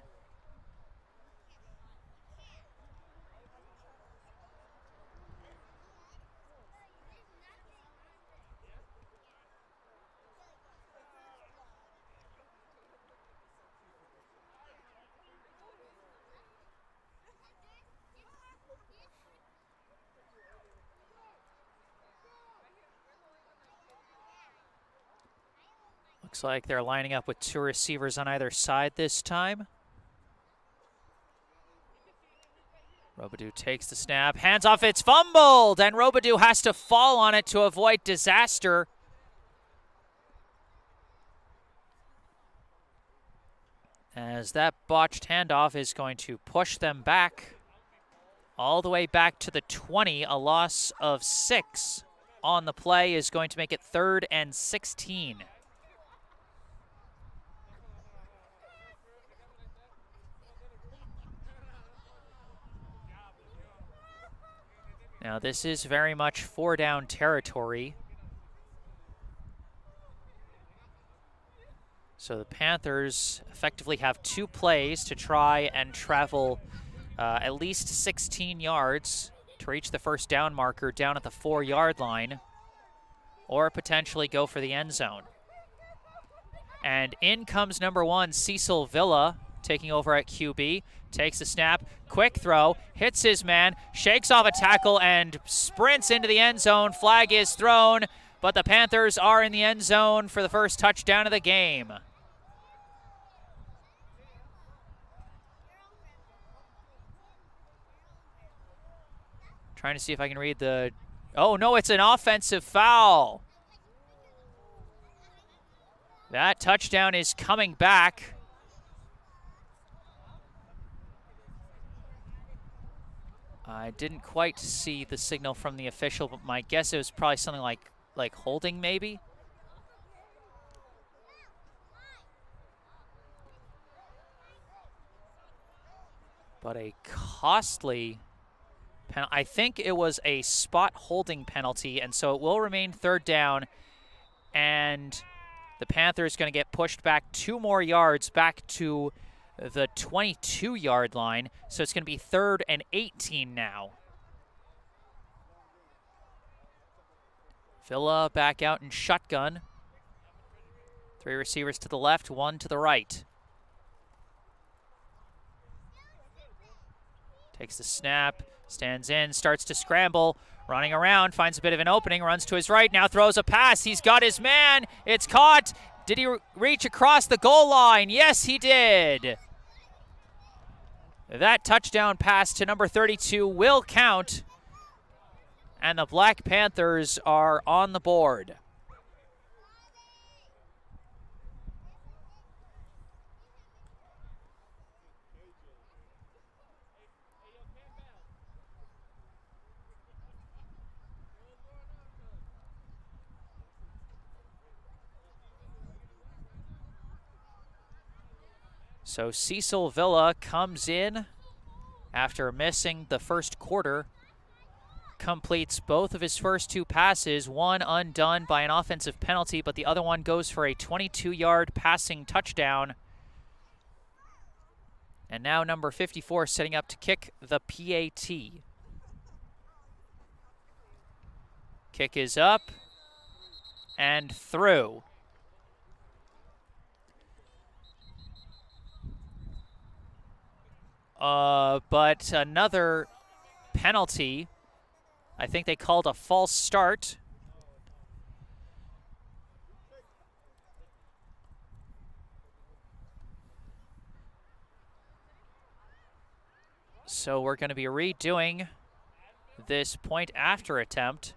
Looks like they're lining up with 2 receivers on either side this time. Robidoux takes the snap, hands off, it's fumbled, and Robidoux has to fall on it to avoid disaster. As that botched handoff is going to push them back all the way back to the 20. A loss of 6 on the play is going to make it 3rd and 16. Now this is very much 4-down territory. So the Panthers effectively have 2 plays to try and travel at least 16 yards to reach the first down marker down at the 4-yard line, or potentially go for the end zone. And in comes number 1, Cecil Villa, taking over at QB, takes the snap, quick throw, hits his man, shakes off a tackle, and sprints into the end zone. Flag is thrown, but the Panthers are in the end zone for the first touchdown of the game. Trying to see if I can read the... Oh, no, it's an offensive foul. That touchdown is coming back. I didn't quite see the signal from the official, but my guess it was probably something like holding, maybe. But a costly penalty. I think it was a spot holding penalty, and so it will remain 3rd down, and the Panthers going to get pushed back 2 more yards back to the 22-yard line, so it's going to be 3rd and 18 now. Villa back out in shotgun. 3 receivers to the left, 1 to the right. Takes the snap, stands in, starts to scramble, Running around, finds a bit of an opening, runs to his right, now throws a pass. He's got his man. It's caught. Did he reach across the goal line? Yes, he did. That touchdown pass to number 32 will count, and the Black Panthers are on the board. So Cecil Villa comes in after missing the first quarter, completes both of his first two passes, one undone by an offensive penalty, but the other one goes for a 22-yard passing touchdown. And now number 54 setting up to kick the PAT. Kick is up and through. But another penalty. I think they called a false start. So we're going to be redoing this point after attempt.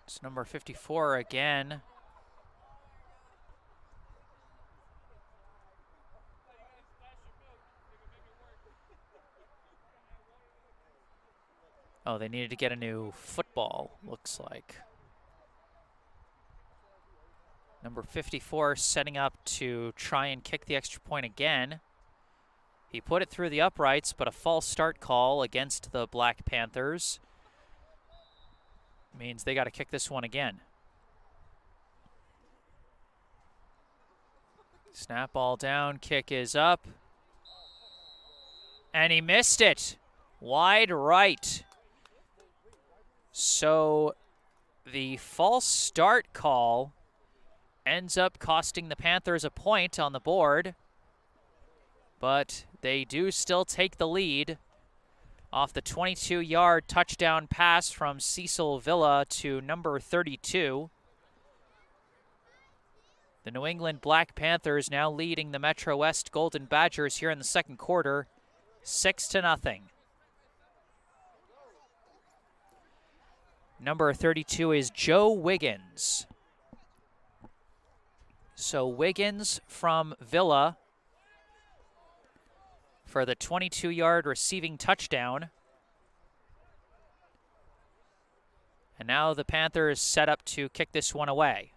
It's number 54 again. Oh, they needed to get a new football, looks like. Number 54 setting up to try and kick the extra point again. He put it through the uprights, but a false start call against the Black Panthers means they got to kick this one again. Snap ball down, kick is up. And he missed it. Wide right. So the false start call ends up costing the Panthers a point on the board, but they do still take the lead off the 22-yard touchdown pass from Cecil Villa to number 32. The New England Black Panthers now leading the MetroWest Golden Badgers here in the second quarter, 6-0. Number 32 is Joe Wiggins. So Wiggins from Villa for the 22-yard receiving touchdown. And now the Panthers set up to kick this one away.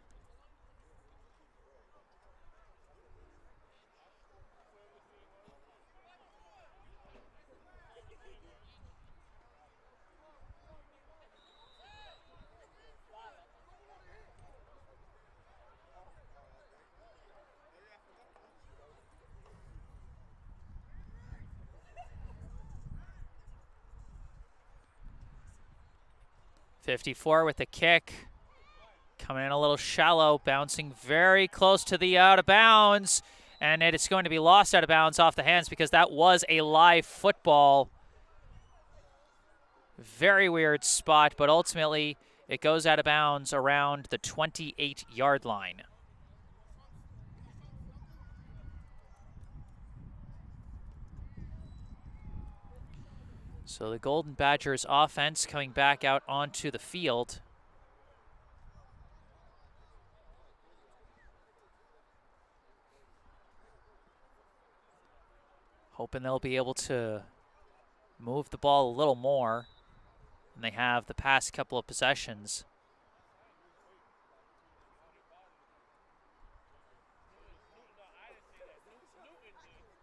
.54 with the kick. Coming in a little shallow, bouncing very close to the out of bounds. And it's going to be lost out of bounds off the hands because that was a live football. Very weird spot, but ultimately it goes out of bounds around the 28-yard line. So the Golden Badgers offense coming back out onto the field. Hoping they'll be able to move the ball a little more than they have the past couple of possessions.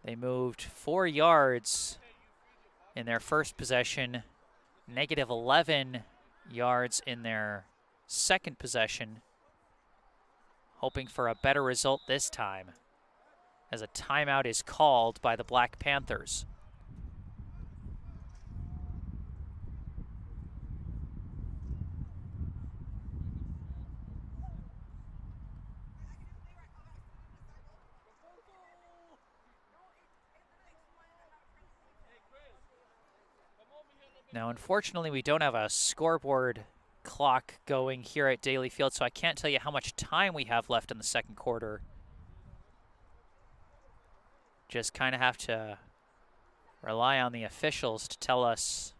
They moved 4 yards in their first possession, negative 11 yards in their second possession. hoping for a better result this time, as a timeout is called by the Black Panthers. Now, unfortunately, we don't have a scoreboard clock going here at Daly Field, so I can't tell you how much time we have left in the second quarter. Just kind of have to rely on the officials to tell us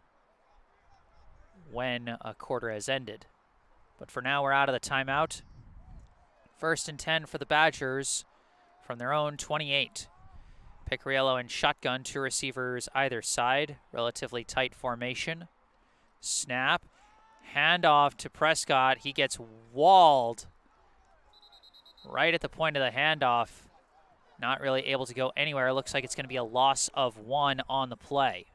when a quarter has ended. But for now, we're out of the timeout. 1st and 10 for the Badgers from their own 28. Picariello and shotgun, 2 receivers either side, relatively tight formation. Snap, handoff to Prescott. He gets walled right at the point of the handoff. Not really able to go anywhere. Looks like it's going to be a loss of 1 on the play.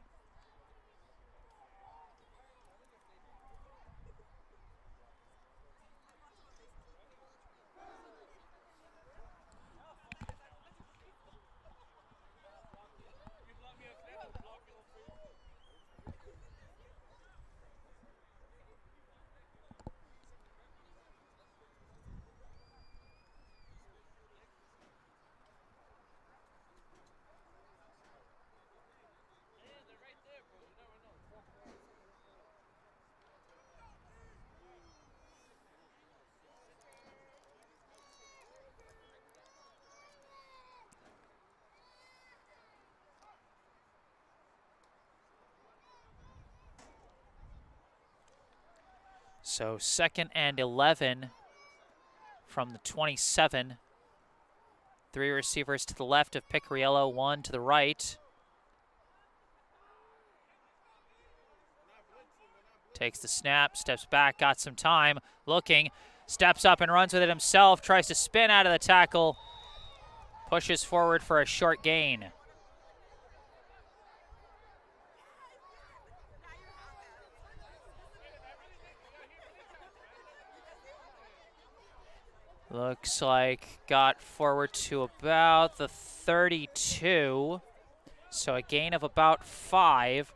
So 2nd and 11 from the 27. 3 receivers to the left of Picariello, 1 to the right. Takes the snap, steps back, got some time, looking, steps up and runs with it himself, tries to spin out of the tackle, pushes forward for a short gain. Looks like got forward to about the 32. So a gain of about 5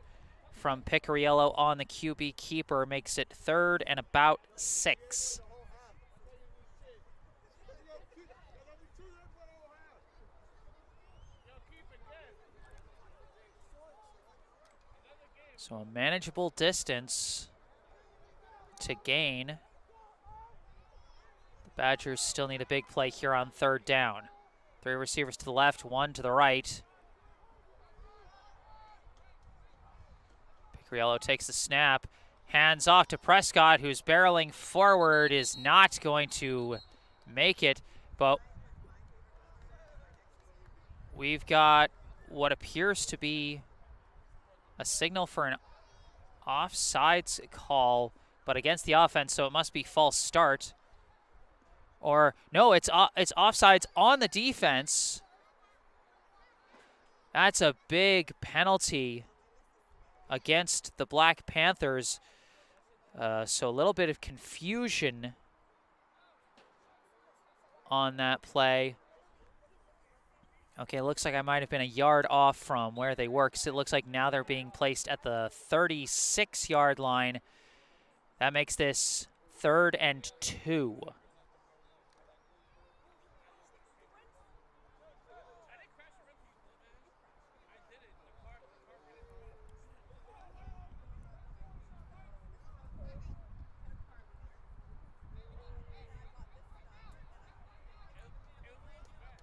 from Picariello on the QB keeper makes it 3rd and about 6. So a manageable distance to gain. Badgers still need a big play here on 3rd down. 3 receivers to the left, 1 to the right. Picariello takes the snap, hands off to Prescott, who's barreling forward, is not going to make it, but we've got what appears to be a signal for an offsides call, but against the offense, so it must be false start. Or, no, it's offsides on the defense. That's a big penalty against the Black Panthers. So a little bit of confusion on that play. Okay, looks like I might have been a yard off from where they were, because it looks like now they're being placed at the 36-yard line. That makes this 3rd and 2.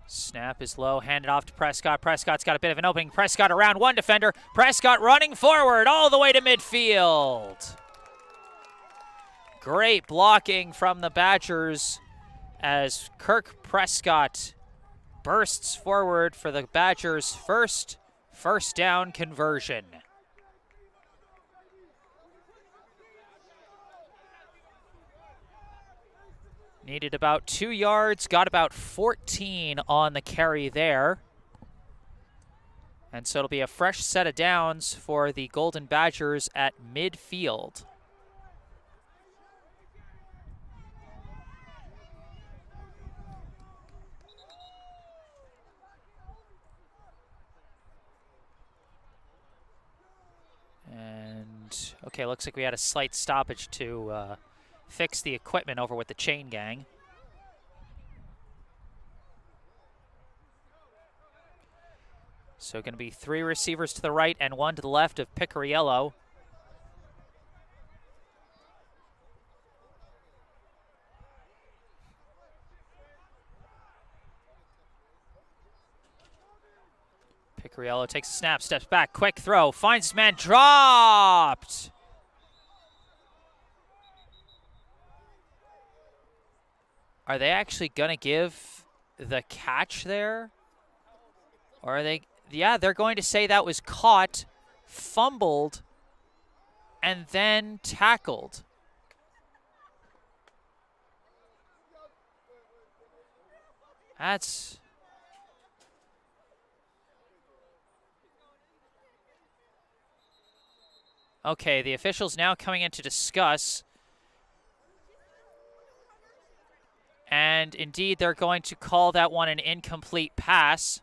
Snap is low, handed off to Prescott. Prescott's got a bit of an opening. Prescott around 1 defender. Prescott running forward all the way to midfield. Great blocking from the Badgers as Kirk Prescott bursts forward for the Badgers' first down conversion. Needed about 2 yards, got about 14 on the carry there. And so it'll be a fresh set of downs for the Golden Badgers at midfield. Okay, looks like we had a slight stoppage to fix the equipment over with the chain gang. So going to be 3 receivers to the right and 1 to the left of Picariello. Picariello takes a snap, steps back, quick throw, finds his man, dropped! Are they actually going to give the catch there? Or are they... Yeah, they're going to say that was caught, fumbled, and then tackled. That's... Okay, the officials now coming in to discuss. And indeed, they're going to call that one an incomplete pass.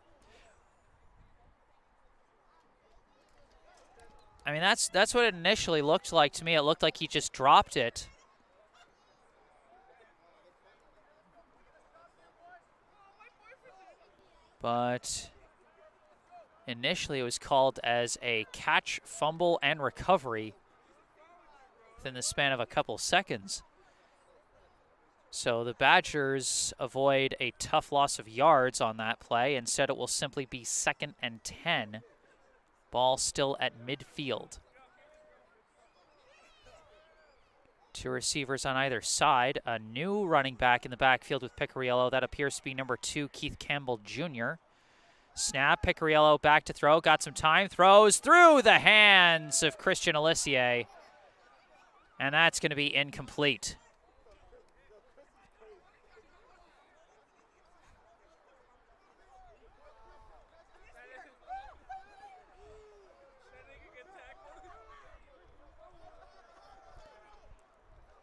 I mean, that's what it initially looked like to me. It looked like he just dropped it. But initially it was called as a catch, fumble, and recovery within the span of a couple seconds. So the Badgers avoid a tough loss of yards on that play. Instead, it will simply be 2nd and 10. Ball still at midfield. 2 receivers on either side. A new running back in the backfield with Picariello. That appears to be number 2, Keith Campbell Jr. Snap, Picariello back to throw. Got some time. Throws through the hands of Christian Alissier. And that's going to be incomplete.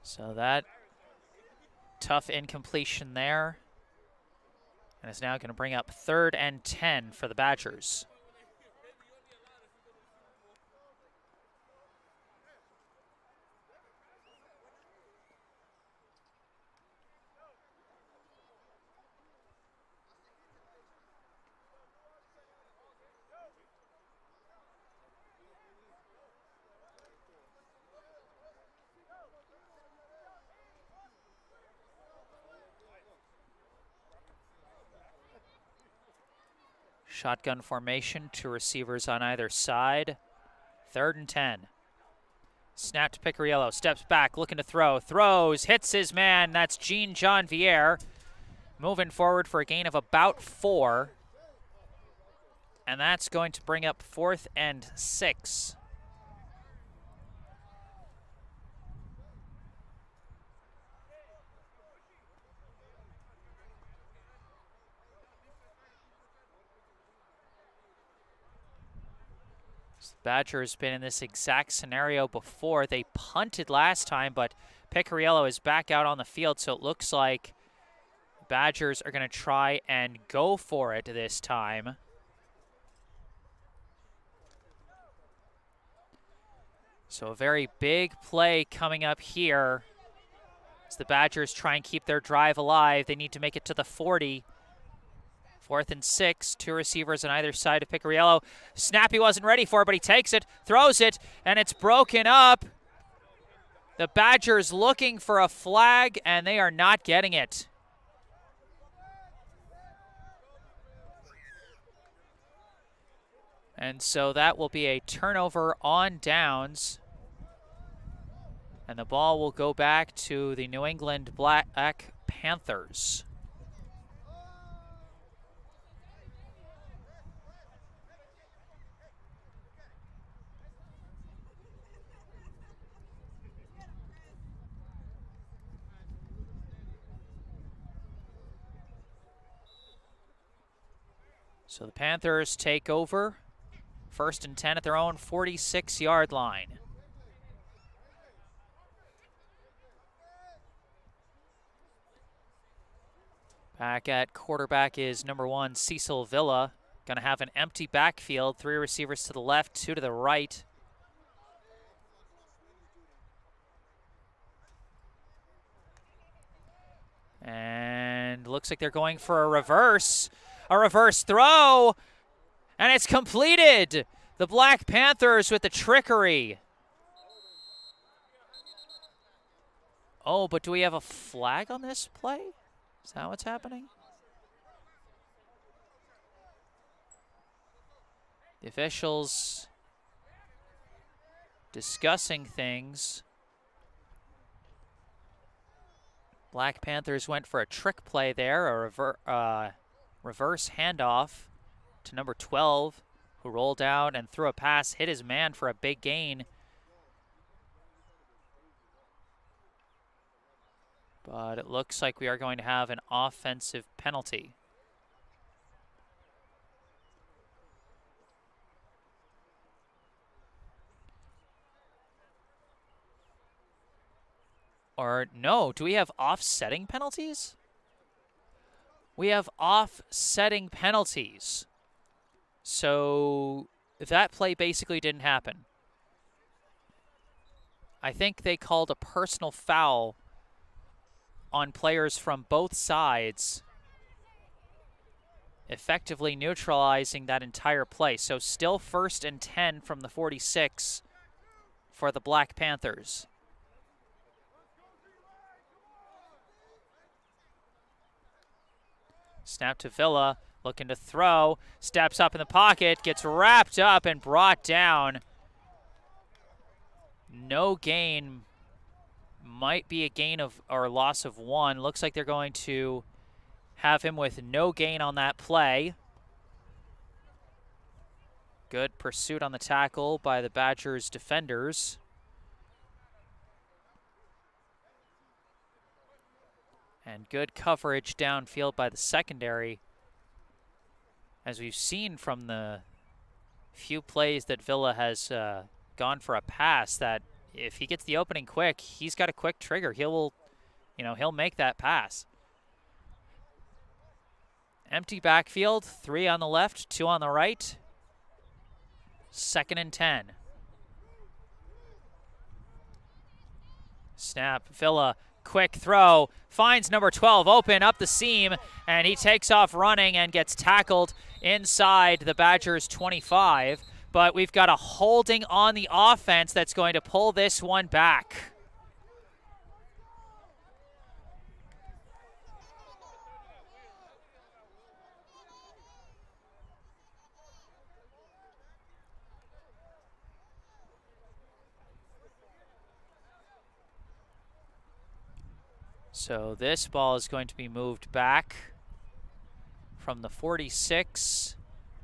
So that tough incompletion there. And it's now going to bring up 3rd and 10 for the Badgers. Shotgun formation, 2 receivers on either side. 3rd and 10. Snap to Picariello, steps back, looking to throw. Throws, hits his man. That's Jean-John Vierre. Moving forward for a gain of about 4. And that's going to bring up 4th and 6. Badgers been in this exact scenario before. They punted last time, but Picariello is back out on the field, so it looks like Badgers are going to try and go for it this time. So a very big play coming up here as the Badgers try and keep their drive alive. They need to make it to the 40. 4th and 6, 2 receivers on either side of Picariello. Snap he wasn't ready for, but he takes it, throws it, and it's broken up. The Badgers looking for a flag, and they are not getting it. And so that will be a turnover on downs. And the ball will go back to the New England Black Panthers. So the Panthers take over. 1st and 10 at their own 46-yard line. Back at quarterback is number 1, Cecil Villa. Going to have an empty backfield. 3 receivers to the left, 2 to the right. And looks like they're going for a reverse throw, and it's completed. The Black Panthers with the trickery. Oh, but do we have a flag on this play? Is that what's happening? The officials discussing things. Black Panthers went for a trick play there, a reverse handoff to number 12, who rolled out and threw a pass, hit his man for a big gain. But it looks like we are going to have an offensive penalty. Or no, do we have offsetting penalties? We have offsetting penalties. So that play basically didn't happen. I think they called a personal foul on players from both sides, effectively neutralizing that entire play. So still 1st and 10 from the 46 for the Black Panthers. Snap to Villa, looking to throw, steps up in the pocket, gets wrapped up and brought down. No gain, might be a gain of or loss of 1. Looks like they're going to have him with no gain on that play. Good pursuit on the tackle by the Badgers defenders. And good coverage downfield by the secondary. As we've seen from the few plays that Villa has gone for a pass, that if he gets the opening quick, he's got a quick trigger. He'll make that pass. Empty backfield, 3 on the left, 2 on the right. 2nd and 10. Snap, Villa, quick throw, finds number 12 open up the seam, and he takes off running and gets tackled inside the Badgers 25. But we've got a holding on the offense that's going to pull this one back. So this ball is going to be moved back from the 46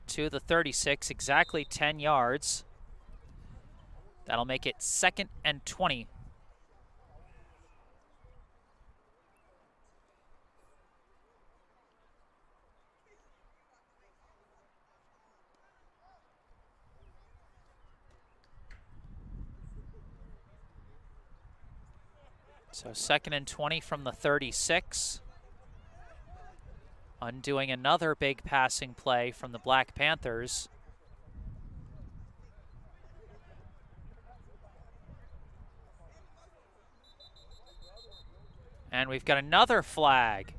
to the 36, exactly 10 yards. That'll make it 2nd and 20. So 2nd and 20 from the 36. Undoing another big passing play from the Black Panthers. And we've got another flag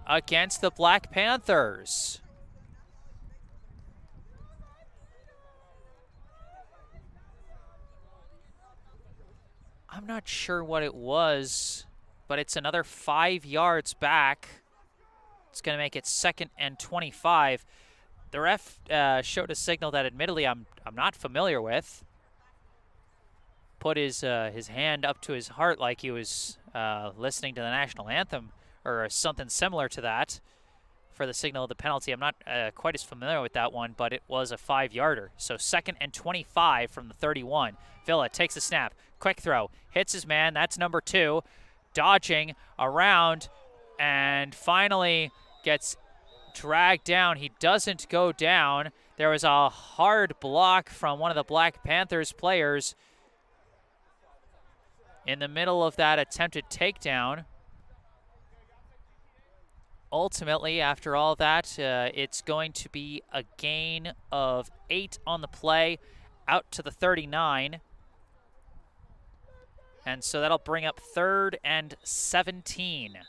against the Black Panthers. I'm not sure what it was, but it's another 5 yards back. It's going to make it 2nd and 25. The ref showed a signal that admittedly I'm not familiar with. Put his hand up to his heart like he was listening to the national anthem or something similar to that for the signal of the penalty. I'm not quite as familiar with that one, but it was a 5-yarder. So 2nd and 25 from the 31. Villa takes the snap. Quick throw. Hits his man. That's number 2. Dodging around and finally gets dragged down. He doesn't go down. There was a hard block from one of the Black Panthers players in the middle of that attempted takedown. Ultimately, after all that, it's going to be a gain of 8 on the play, out to the 39. And so that'll bring up 3rd and 17.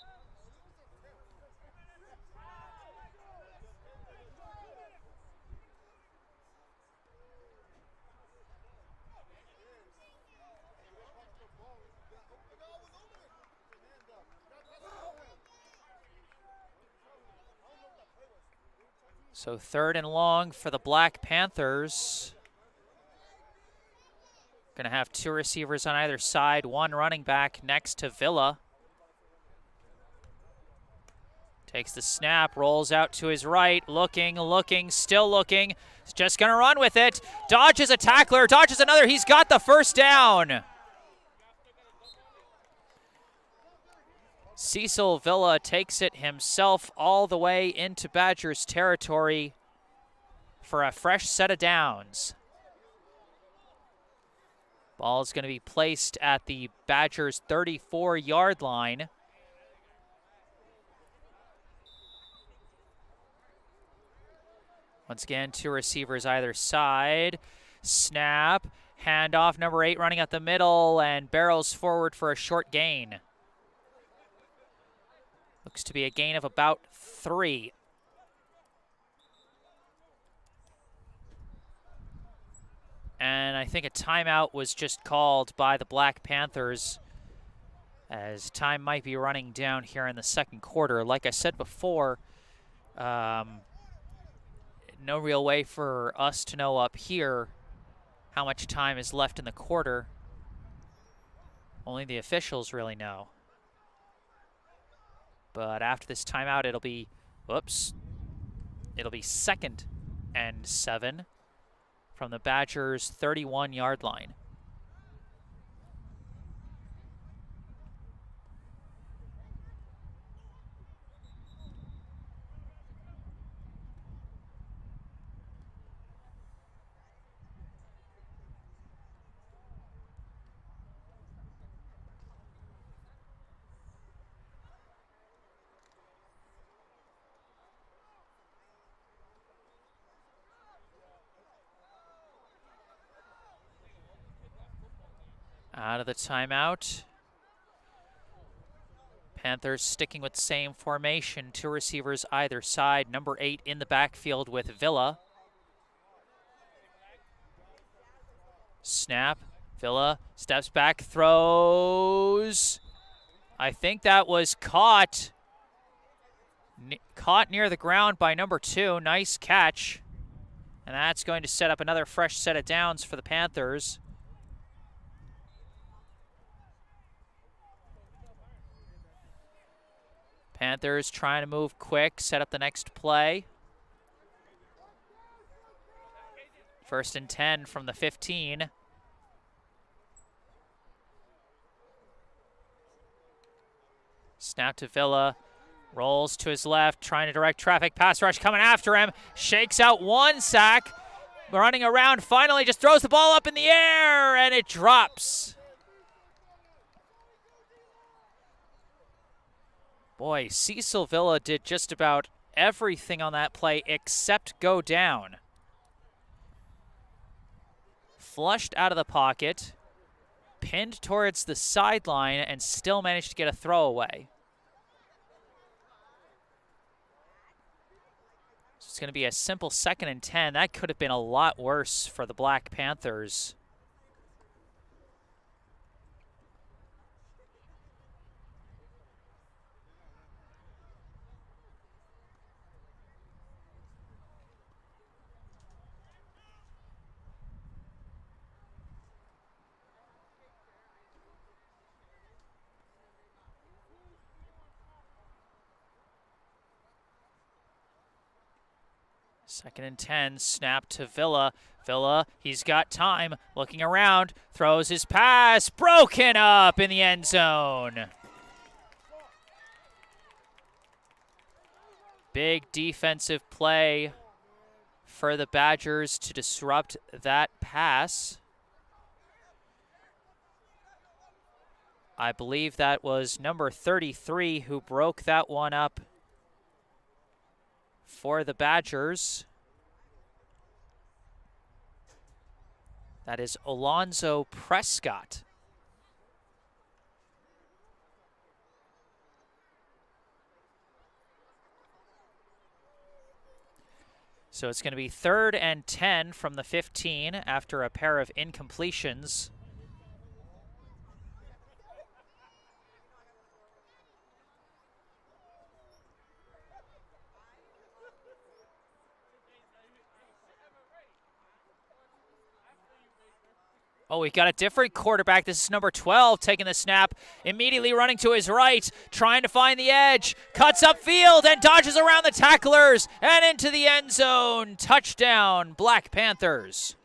So 3rd and long for the Black Panthers. Going to have 2 receivers on either side, 1 running back next to Villa. Takes the snap, rolls out to his right, looking, still looking. He's just going to run with it. Dodges a tackler, dodges another. He's got the first down. Cecil Villa takes it himself all the way into Badgers territory for a fresh set of downs. Ball is going to be placed at the Badgers' 34-yard line. Once again, 2 receivers either side. Snap, handoff, number 8 running up the middle and barrels forward for a short gain. Looks to be a gain of about 3. And I think a timeout was just called by the Black Panthers, as time might be running down here in the second quarter. Like I said before, no real way for us to know up here how much time is left in the quarter. Only the officials really know. But after this timeout, it'll be 2nd and 7 from the Badgers' 31-yard line. Out of the timeout. Panthers sticking with the same formation. 2 receivers either side. Number 8 in the backfield with Villa. Snap. Villa steps back, throws. I think that was caught. Caught near the ground by number 2. Nice catch. And that's going to set up another fresh set of downs for the Panthers. Panthers trying to move quick, set up the next play. 1st and 10 from the 15. Snap to Villa. Rolls to his left, trying to direct traffic. Pass rush coming after him. Shakes out 1 sack. Running around, finally just throws the ball up in the air, and it drops. Boy, Cecil Villa did just about everything on that play except go down. Flushed out of the pocket, pinned towards the sideline, and still managed to get a throwaway. So it's going to be a simple 2nd and 10. That could have been a lot worse for the Black Panthers. Second and 10, snap to Villa. Villa, he's got time, looking around, throws his pass, broken up in the end zone. Big defensive play for the Badgers to disrupt that pass. I believe that was number 33 who broke that one up for the Badgers. That is Alonzo Prescott. So it's going to be 3rd and 10 from the 15 after a pair of incompletions. Oh, we've got a different quarterback. This is number 12 taking the snap, immediately running to his right, trying to find the edge, cuts upfield and dodges around the tacklers and into the end zone. Touchdown, Black Panthers.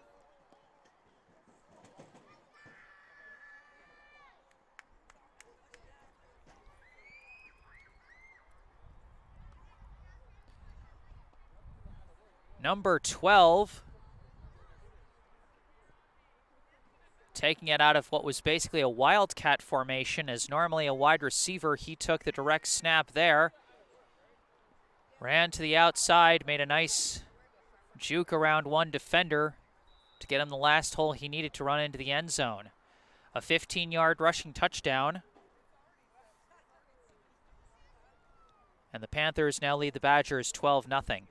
Number 12 taking it out of what was basically a wildcat formation, as normally a wide receiver. He took the direct snap there. Ran to the outside, made a nice juke around one defender to get him the last hole he needed to run into the end zone. A 15-yard rushing touchdown. And the Panthers now lead the Badgers 12-0.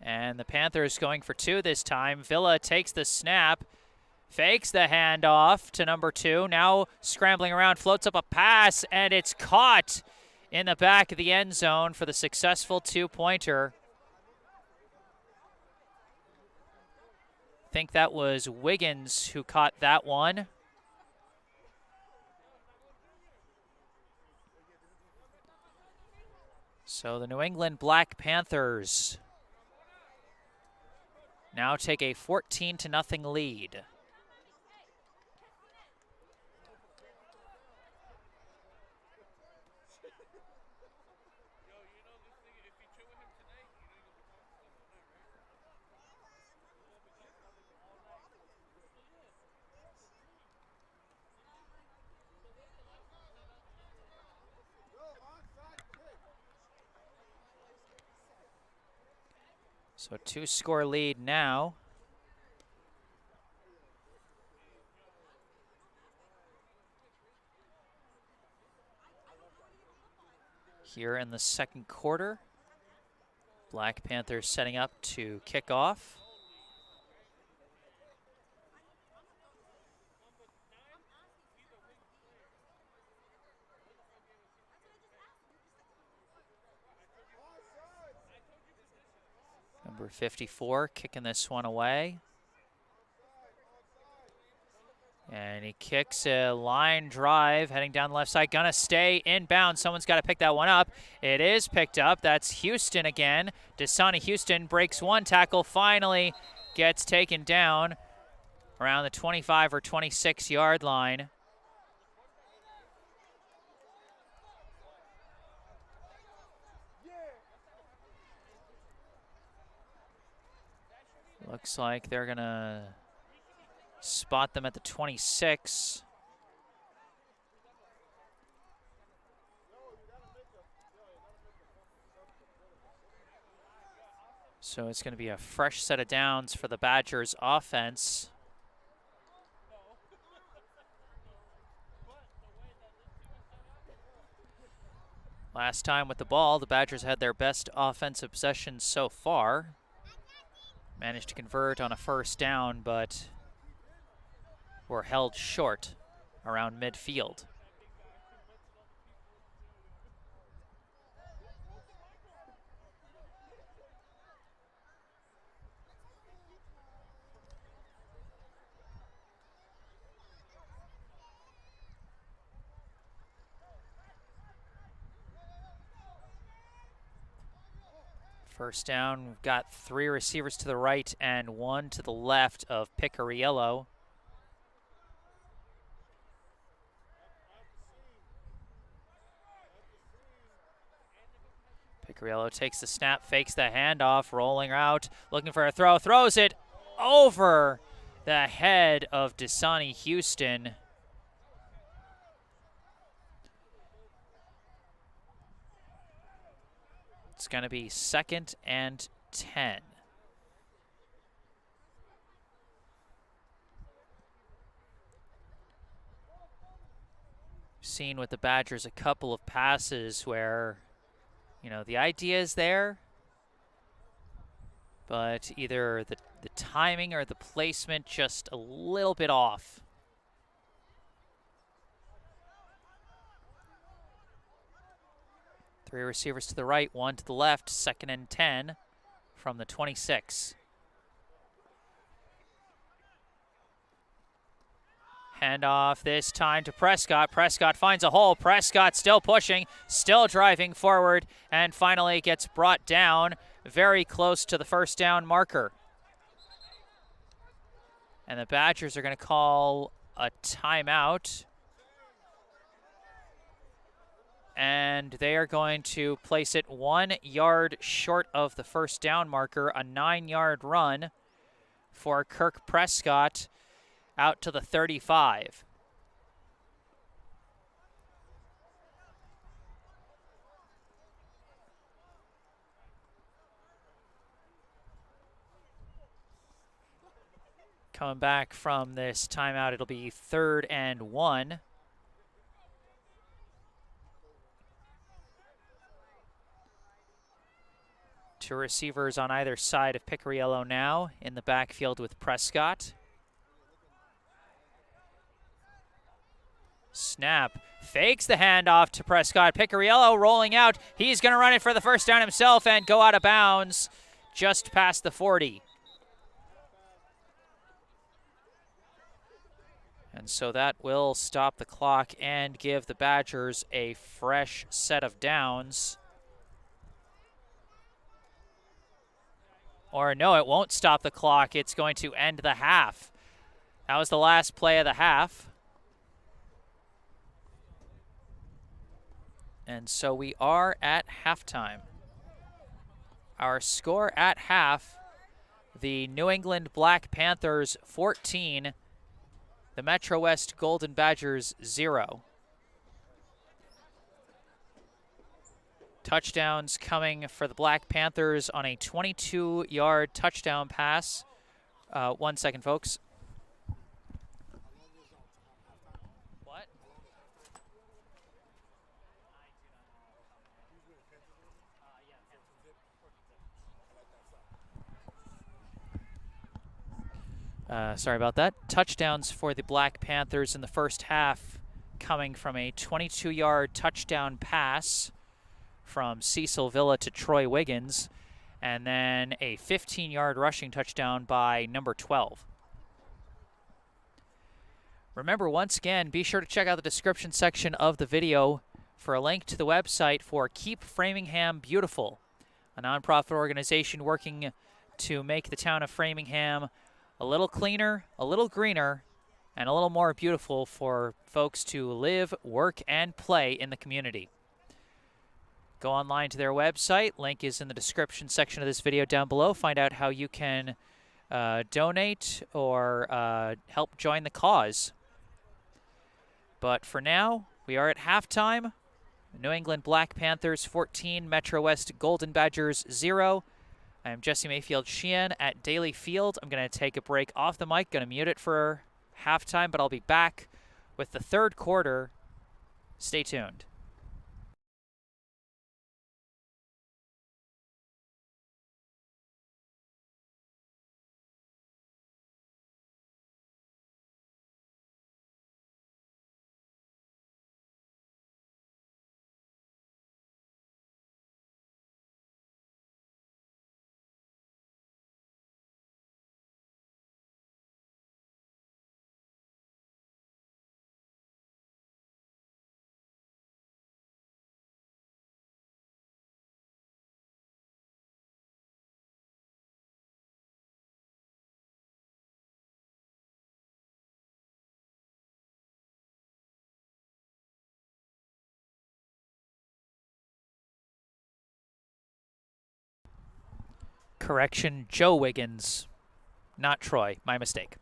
And the Panthers going for 2 this time. Villa takes the snap, fakes the handoff to number 2. Now scrambling around, floats up a pass, and it's caught in the back of the end zone for the successful 2-pointer. I think that was Wiggins who caught that one. So the New England Black Panthers now take a 14-0 lead. So 2-score lead now. Here in the second quarter, Black Panthers setting up to kick off. Number 54 kicking this one away. And he kicks a line drive heading down the left side. Gonna stay inbound. Someone's got to pick that one up. It is picked up. That's Houston again. Desani Houston breaks one tackle. Finally gets taken down around the 25 or 26-yard line. Looks like they're going to spot them at the 26. So it's going to be a fresh set of downs for the Badgers offense. Last time with the ball, the Badgers had their best offensive possession so far. Managed to convert on a first down, but were held short around midfield. First down, we've got 3 receivers to the right and 1 to the left of Picariello. Picariello takes the snap, fakes the handoff, rolling out, looking for a throw, throws it over the head of Desani Houston. It's going to be 2nd and 10. Seen with the Badgers a couple of passes where, the idea is there, but either the timing or the placement just a little bit off. Three receivers to the right, one to the left, 2nd and 10 from the 26. Handoff this time to Prescott. Prescott finds a hole. Prescott still pushing, still driving forward, and finally gets brought down very close to the first down marker. And the Badgers are going to call a timeout. And they are going to place it 1 yard short of the first down marker, a 9-yard run for Kirk Prescott out to the 35. Coming back from this timeout, it'll be 3rd and 1. Two receivers on either side of Picariello now in the backfield with Prescott. Snap, fakes the handoff to Prescott. Picariello rolling out. He's going to run it for the first down himself and go out of bounds just past the 40. And so that will stop the clock and give the Badgers a fresh set of downs. Or no, it won't stop the clock. It's going to end the half. That was the last play of the half. And so we are at halftime. Our score at half, the New England Black Panthers 14, the MetroWest Golden Badgers 0. Touchdowns coming for the Black Panthers on a 22-yard touchdown pass. 1 second, folks. What? Sorry about that. Touchdowns for the Black Panthers in the first half coming from a 22-yard touchdown pass from Cecil Villa to Troy Wiggins, and then a 15-yard rushing touchdown by number 12. Remember, once again, be sure to check out the description section of the video for a link to the website for Keep Framingham Beautiful, a nonprofit organization working to make the town of Framingham a little cleaner, a little greener, and a little more beautiful for folks to live, work, and play in the community. Go online to their website. Link is in the description section of this video down below. Find out how you can donate or help join the cause. But for now, we are at halftime. New England Black Panthers 14, MetroWest Golden Badgers 0. I am Jesse Mayfield Sheehan at Daily Field. I'm going to take a break off the mic, going to mute it for halftime, but I'll be back with the third quarter. Stay tuned. Correction, Joe Wiggins, not Troy. My mistake.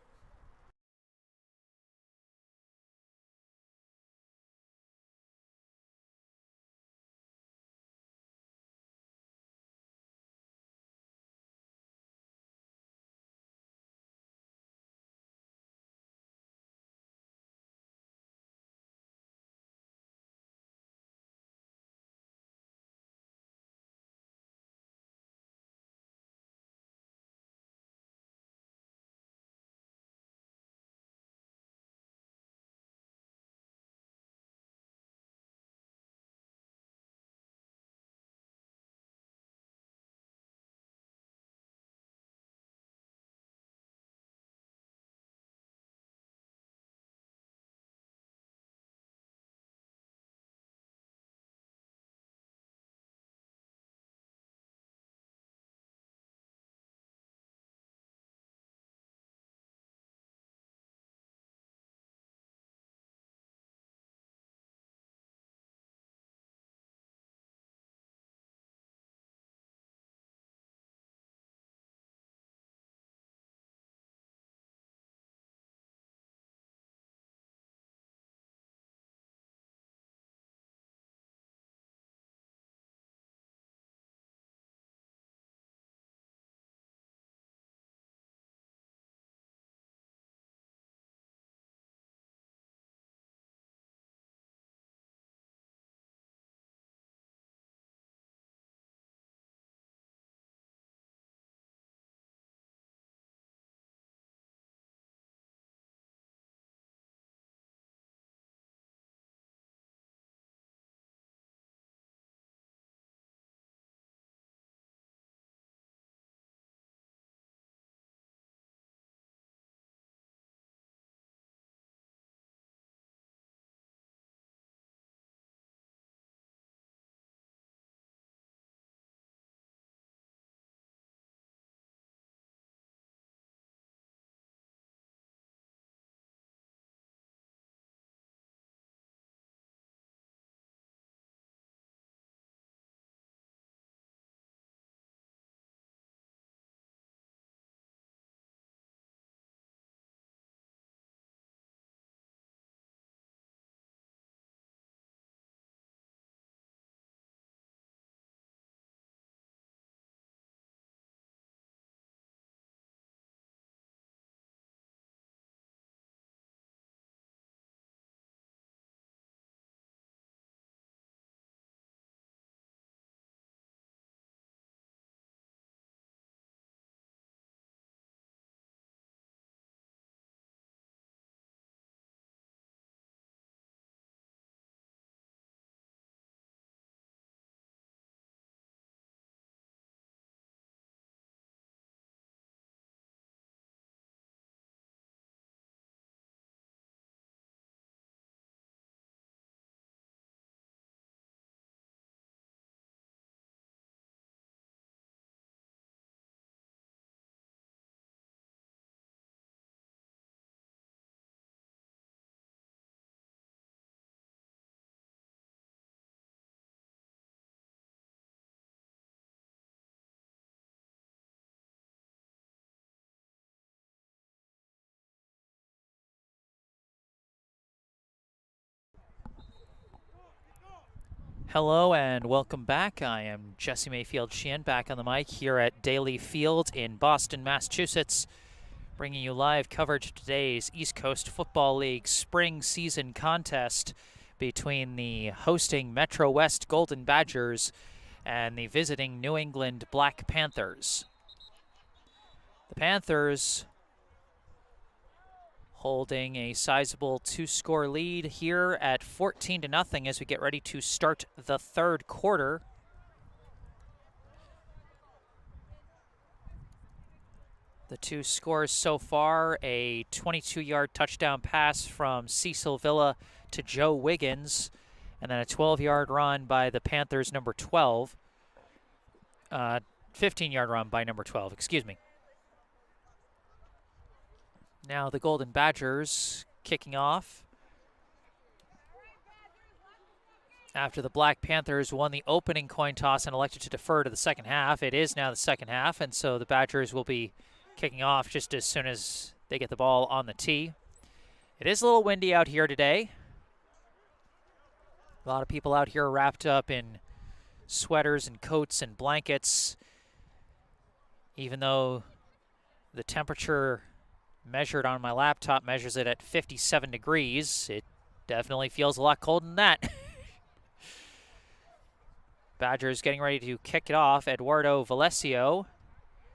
Hello and welcome back. I am Jesse Mayfield Sheehan, back on the mic here at Daly Field in Boston, Massachusetts, bringing you live coverage of today's East Coast Football League spring season contest between the hosting MetroWest Golden Badgers and the visiting New England Black Panthers. The Panthers holding a sizable two-score lead here at 14-0 as we get ready to start the third quarter. The two scores so far: a 22-yard touchdown pass from Cecil Villa to Joe Wiggins, and then a 12-yard run by the Panthers' number 12. 15-yard run by number 12, excuse me. Now the Golden Badgers kicking off after the Black Panthers won the opening coin toss and elected to defer to the second half. It is now the second half, and so the Badgers will be kicking off just as soon as they get the ball on the tee. It is a little windy out here today. A lot of people out here wrapped up in sweaters and coats and blankets. Even though the temperature measured on my laptop measures it at 57 degrees, it definitely feels a lot colder than that. Badgers getting ready to kick it off. Eduardo Valesio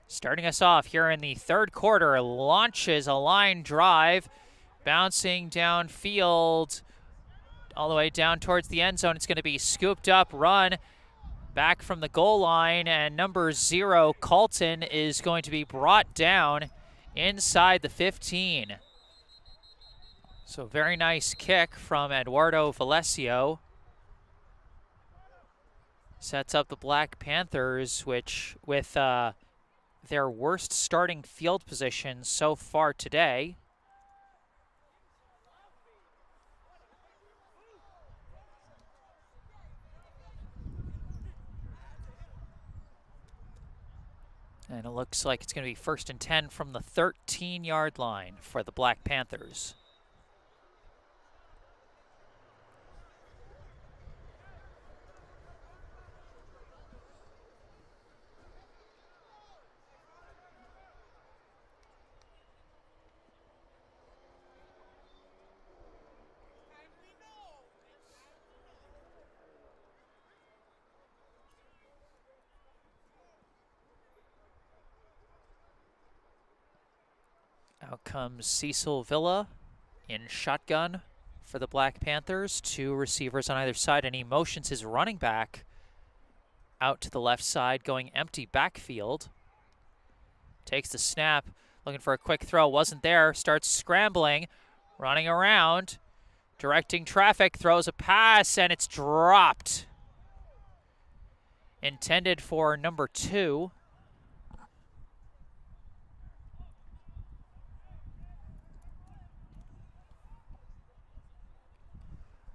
starting us off here in the third quarter, launches a line drive, bouncing downfield all the way down towards the end zone. It's going to be scooped up, run back from the goal line, and number 0, Colton, is going to be brought down inside the 15. So very nice kick from Eduardo Valesio. Sets up the Black Panthers, which with their worst starting field position so far today. And it looks like it's going to be 1st and 10 from the 13-yard line for the Black Panthers. Out comes Cecil Villa in shotgun for the Black Panthers. 2 receivers on either side, and he motions his running back out to the left side, going empty backfield. Takes the snap, looking for a quick throw, wasn't there, starts scrambling, running around, directing traffic, throws a pass, and it's dropped. Intended for number 2.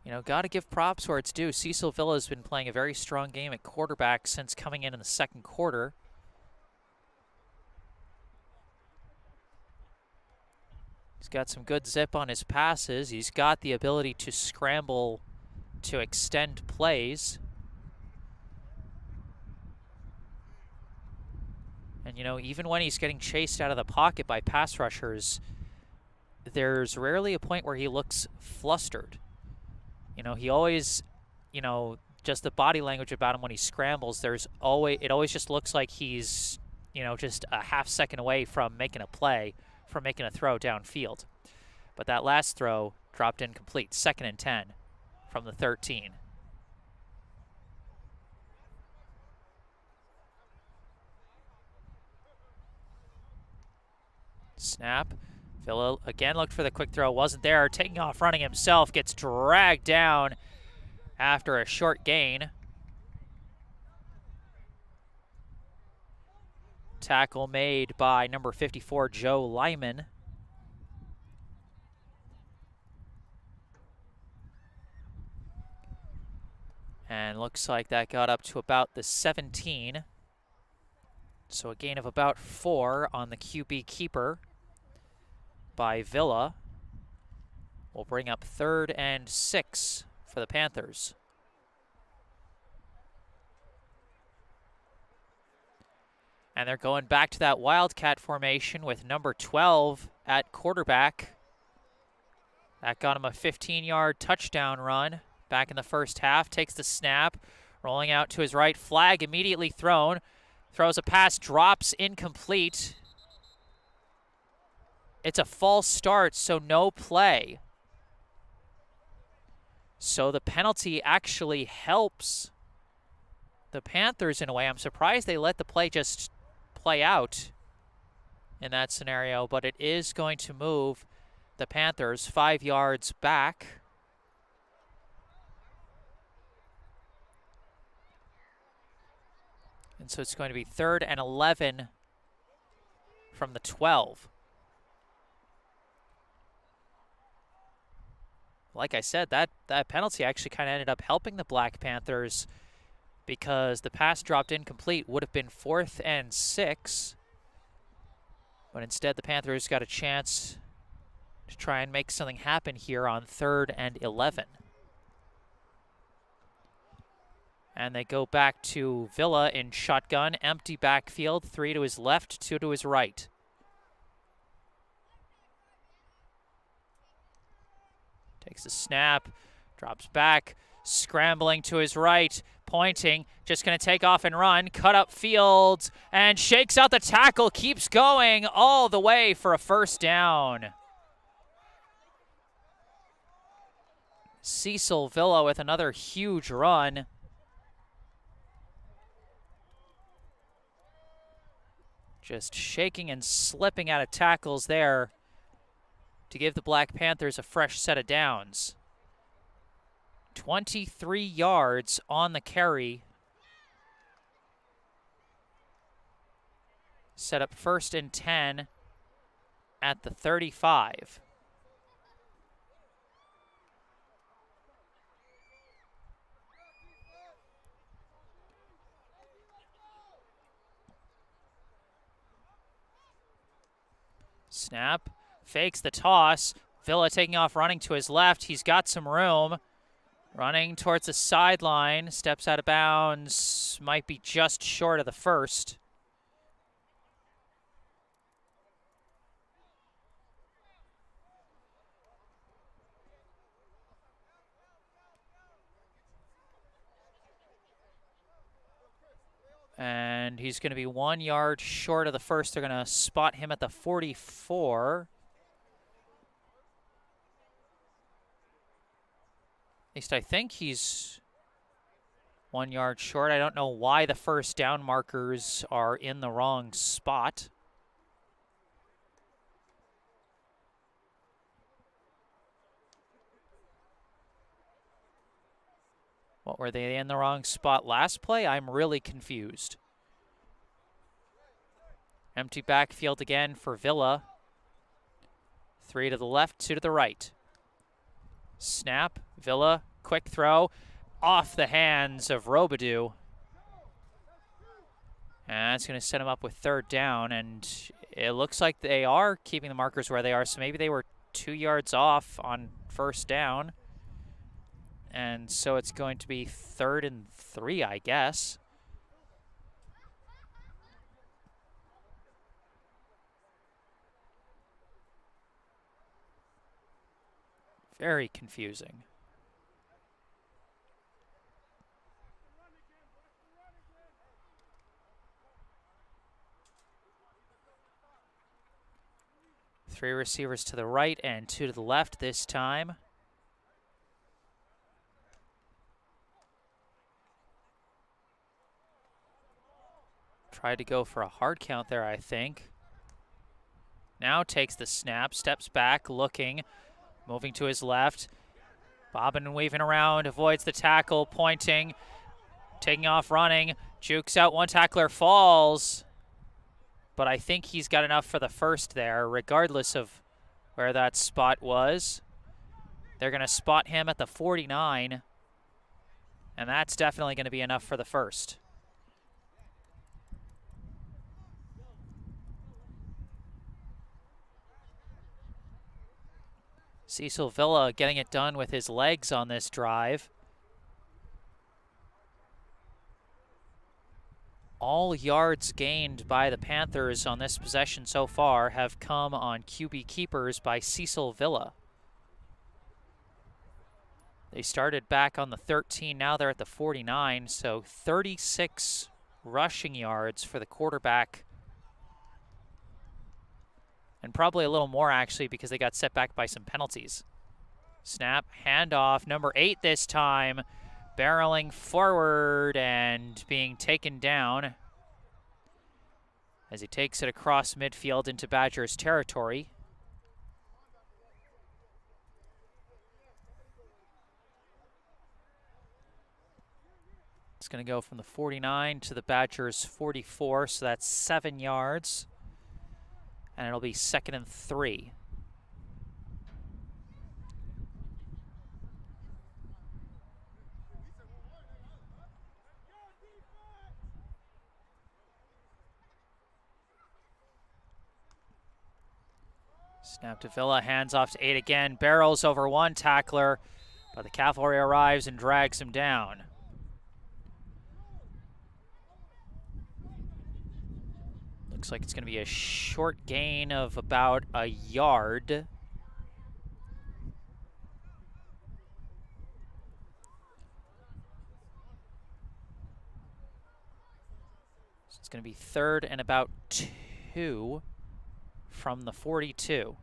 You know, got to give props where it's due. Cecil Villa has been playing a very strong game at quarterback since coming in the second quarter. He's got some good zip on his passes. He's got the ability to scramble to extend plays. And, you know, even when he's getting chased out of the pocket by pass rushers, there's rarely a point where he looks flustered. You know, he always, you know, just the body language about him when he scrambles, it always just looks like he's, you know, just a half second away from making a play, from making a throw downfield. But that last throw dropped incomplete. 2nd and 10 from the 13. Snap. Villa again looked for the quick throw, wasn't there. Taking off running himself, gets dragged down after a short gain. Tackle made by number 54, Joe Lyman. And looks like that got up to about the 17. So a gain of about 4 on the QB keeper by Villa. Will bring up 3rd and 6 for the Panthers. And they're going back to that Wildcat formation with number 12 at quarterback. That got him a 15-yard touchdown run back in the first half. Takes the snap, rolling out to his right. Flag immediately thrown. Throws a pass, drops incomplete. It's a false start, so no play. So the penalty actually helps the Panthers in a way. I'm surprised they let the play just play out in that scenario, but it is going to move the Panthers 5 yards back. And so it's going to be 3rd and 11 from the 12. Like I said, that penalty actually kind of ended up helping the Black Panthers because the pass dropped incomplete. Would have been 4th and 6. But instead, the Panthers got a chance to try and make something happen here on 3rd and 11. And they go back to Villa in shotgun. Empty backfield, 3 to his left, 2 to his right. Takes a snap, drops back, scrambling to his right, pointing, just going to take off and run, cut up field, and shakes out the tackle, keeps going all the way for a first down. Cecil Villa with another huge run. Just shaking and slipping out of tackles there to give the Black Panthers a fresh set of downs. 23 yards on the carry. Set up 1st and 10 at the 35. Snap, fakes the toss. Villa taking off, running to his left. He's got some room. Running towards the sideline, steps out of bounds, might be just short of the first. And he's going to be 1 yard short of the first. They're going to spot him at the 44. At least I think he's 1 yard short. I don't know why the first down markers are in the wrong spot. What, were they in the wrong spot last play? I'm really confused. Empty backfield again for Villa. 3 to the left, 2 to the right. Snap, Villa, quick throw, off the hands of Robidoux. And that's going to set him up with 3rd down, and it looks like they are keeping the markers where they are, so maybe they were 2 yards off on 1st down. And so it's going to be 3rd and 3, I guess. Very confusing. Three receivers to the right and 2 to the left this time. Tried to go for a hard count there, I think. Now takes the snap, steps back, looking, moving to his left. Bobbing and weaving around, avoids the tackle, pointing, taking off running, jukes out, one tackler falls. But I think he's got enough for the first there, regardless of where that spot was. They're going to spot him at the 49, and that's definitely going to be enough for the first. Cecil Villa getting it done with his legs on this drive. All yards gained by the Panthers on this possession so far have come on QB keepers by Cecil Villa. They started back on the 13, now they're at the 49, so 36 rushing yards for the quarterback. And probably a little more, actually, because they got set back by some penalties. Snap, handoff, number 8 this time, barreling forward and being taken down as he takes it across midfield into Badgers territory. It's going to go from the 49 to the Badgers 44, so that's 7 yards. And it'll be 2nd and 3. Snap to Villa, hands off to 8 again, barrels over one tackler, but the cavalry arrives and drags him down. Looks like it's going to be a short gain of about a yard. So it's going to be 3rd and about 2 from the 42.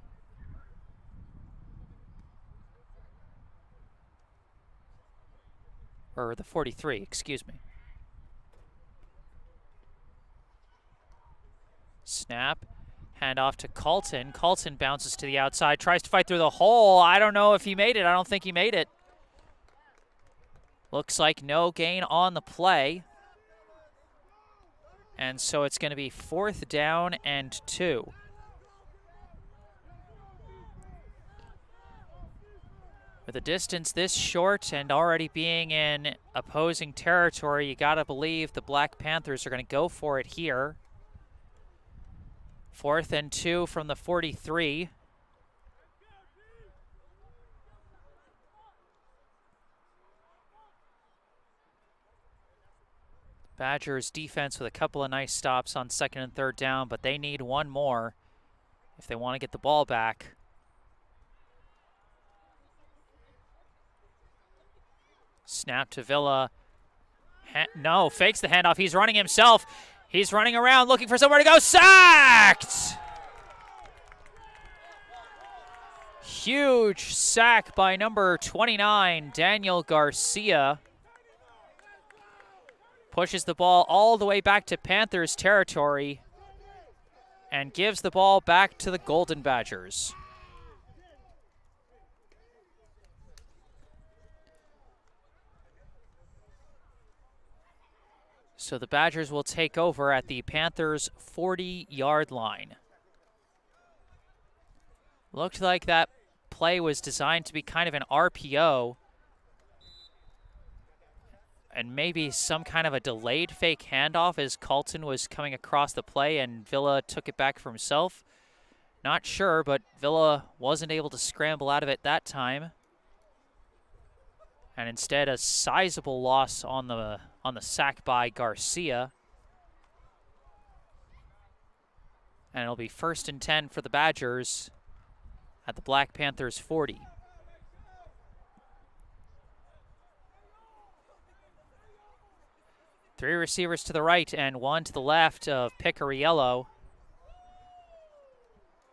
Or the 43, excuse me. Snap, handoff to Colton. Colton bounces to the outside, tries to fight through the hole. I don't know if he made it. I don't think he made it. Looks like no gain on the play. And so it's going to be 4th down and 2. With a distance this short and already being in opposing territory, you got to believe the Black Panthers are going to go for it here. 4th and 2 from the 43. Badgers defense with a couple of nice stops on 2nd and 3rd down, but they need one more if they want to get the ball back. Snap to Villa. No, fakes the handoff. He's running himself. He's running around looking for somewhere to go. Sacked! Huge sack by number 29, Daniel Garcia. Pushes the ball all the way back to Panthers territory and gives the ball back to the Golden Badgers. So the Badgers will take over at the Panthers' 40-yard line. Looked like that play was designed to be kind of an RPO and maybe some kind of a delayed fake handoff as Colton was coming across the play and Villa took it back for himself. Not sure, but Villa wasn't able to scramble out of it that time. And instead, a sizable loss on the sack by Garcia. And it'll be 1st and 10 for the Badgers at the Black Panthers 40. Three receivers to the right and one to the left of Picariello,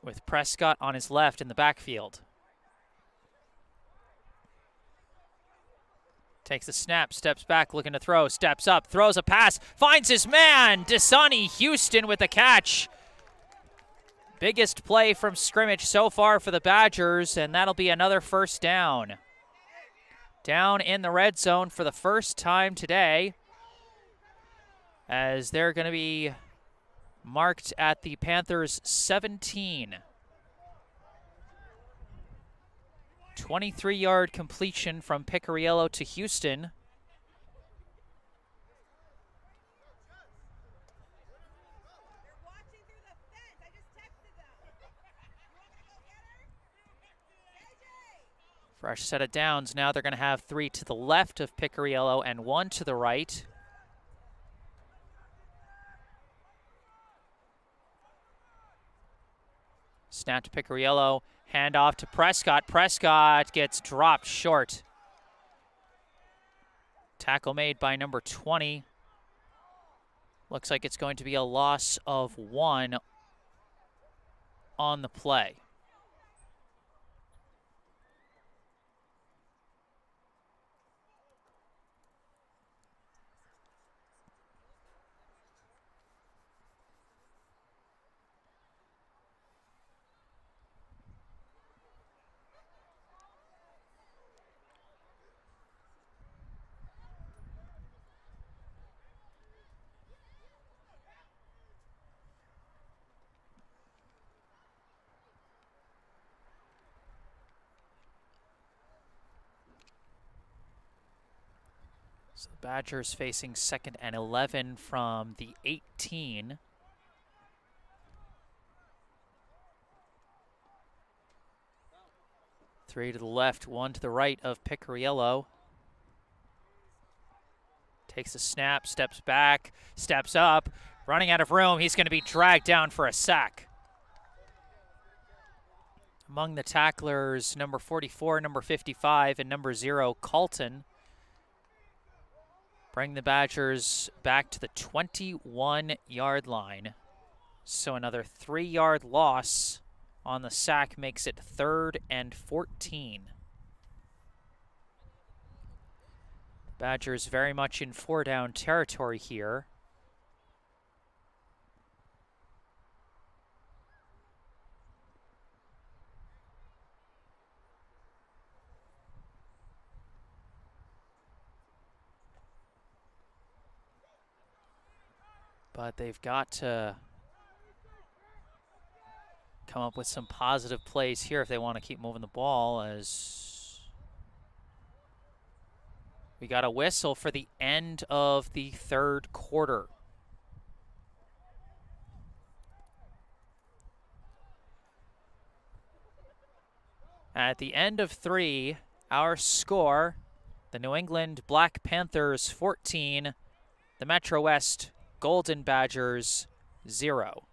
with Prescott on his left in the backfield. Takes the snap, steps back, looking to throw, steps up, throws a pass, finds his man, Desani Houston with the catch. Biggest play from scrimmage so far for the Badgers, and that'll be another 1st down. Down in the red zone for the first time today, as they're going to be marked at the Panthers 17. 23-yard completion from Picariello to Houston. Fresh set of downs. Now they're going to have 3 to the left of Picariello and 1 to the right. Snap to Picariello. Hand off to Prescott. Prescott gets dropped short. Tackle made by number 20. Looks like it's going to be a loss of 1 on the play. So the Badgers facing 2nd and 11 from the 18. Three to the left, 1 to the right of Picariello. Takes a snap, steps back, steps up, running out of room. He's going to be dragged down for a sack. Among the tacklers, number 44, number 55, and number 0, Colton. Bring the Badgers back to the 21-yard line. So another 3-yard loss on the sack makes it 3rd and 14. Badgers very much in 4-down territory here. But they've got to come up with some positive plays here if they want to keep moving the ball, as we got a whistle for the end of the 3rd quarter. At the end of 3, our score, the New England Black Panthers 14, the MetroWest Golden Badgers 0.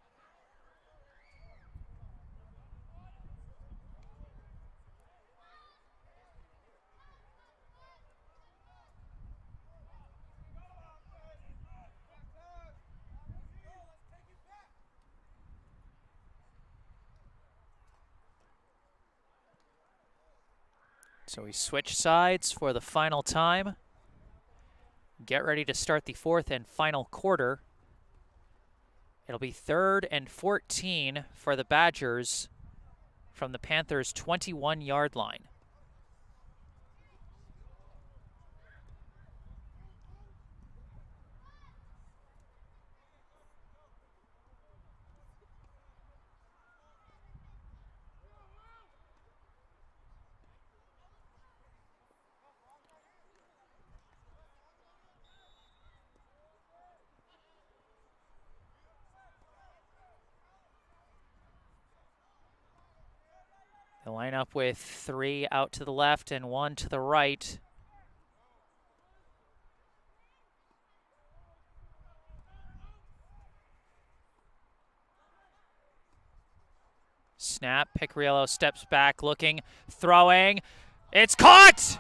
So we switch sides for the final time. Get ready to start the 4th and final quarter. It'll be 3rd and 14 for the Badgers from the Panthers' 21-yard line. They line up with 3 out to the left and 1 to the right. Snap, Picariello steps back, looking, throwing. It's caught!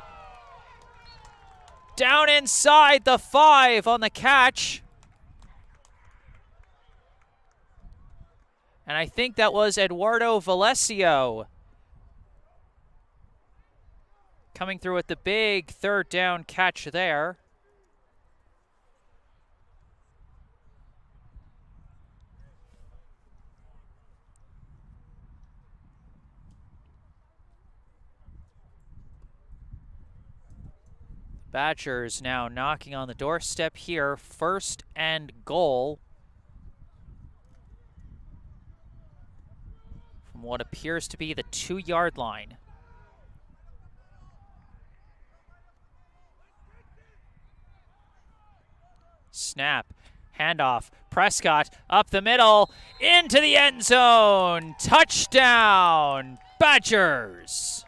Down inside the 5 on the catch. And I think that was Eduardo Valesio coming through with the big 3rd down catch there. Badgers now knocking on the doorstep here. 1st and goal from what appears to be the 2-yard line. Snap, handoff, Prescott up the middle, into the end zone. Touchdown, Badgers.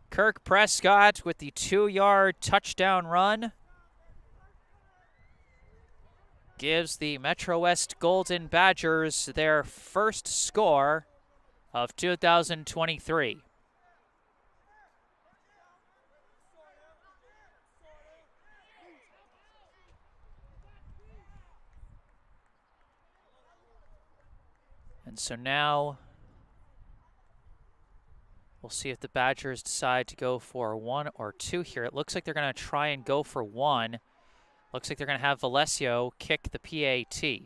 Kirk Prescott with the 2-yard touchdown run. gives the MetroWest Golden Badgers their first score of 2023. And so now we'll see if the Badgers decide to go for 1 or 2 here. It looks like they're going to try and go for 1. Looks like they're going to have Valesio kick the PAT.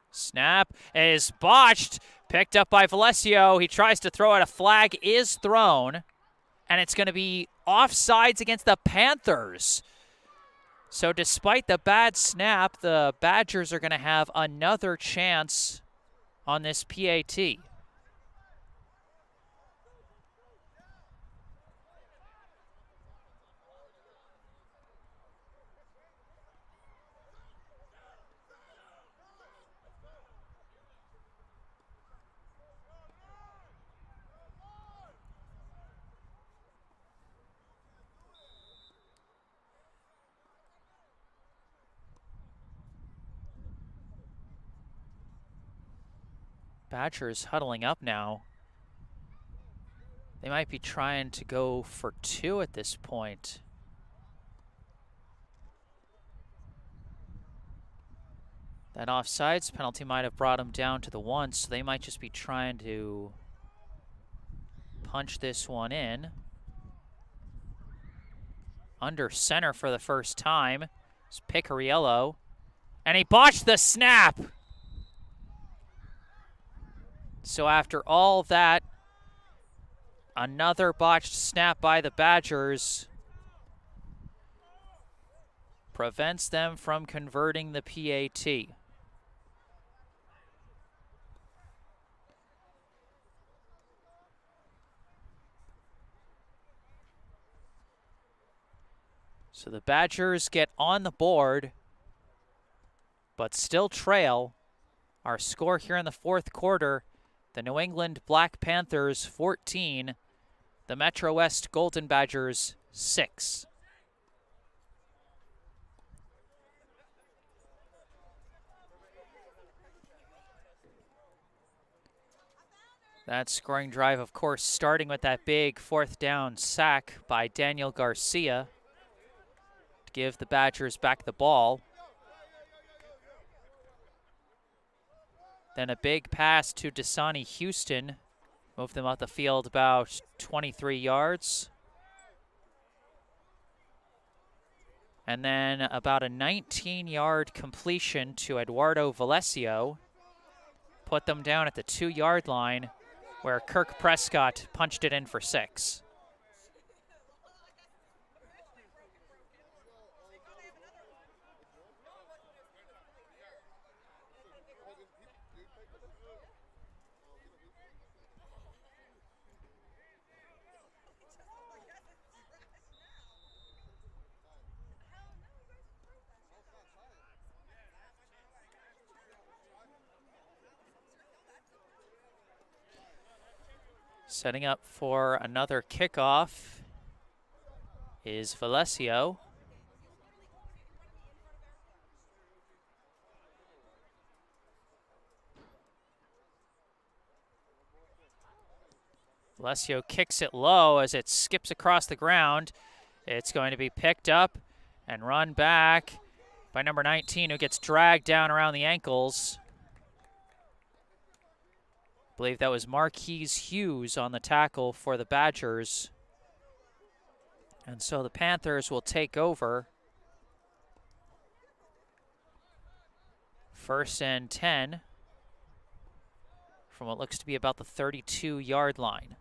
Snap is botched, picked up by Valesio. He tries to throw it. A flag is thrown, and it's going to be offsides against the Panthers. So despite the bad snap, the Badgers are going to have another chance on this PAT. Badgers huddling up now. They might be trying to go for 2 at this point. That offsides penalty might have brought them down to the 1, so they might just be trying to punch this one in. Under center for the first time. It's Picariello. And he botched the snap! So after all that, another botched snap by the Badgers prevents them from converting the PAT. So the Badgers get on the board, but still trail. Our score here in the 4th quarter, the New England Black Panthers 14, the MetroWest Golden Badgers 6. That scoring drive, of course, starting with that big 4th down sack by Daniel Garcia to give the Badgers back the ball. Then a big pass to Dasani Houston. Moved them out the field about 23 yards. And then about a 19-yard completion to Eduardo Valesio. Put them down at the 2-yard line where Kirk Prescott punched it in for 6. Setting up for another kickoff is Valesio. Valesio kicks it low as it skips across the ground. It's going to be picked up and run back by number 19, who gets dragged down around the ankles. I believe that was Marquise Hughes on the tackle for the Badgers. And so the Panthers will take over. 1st and 10 from what looks to be about the 32-yard line.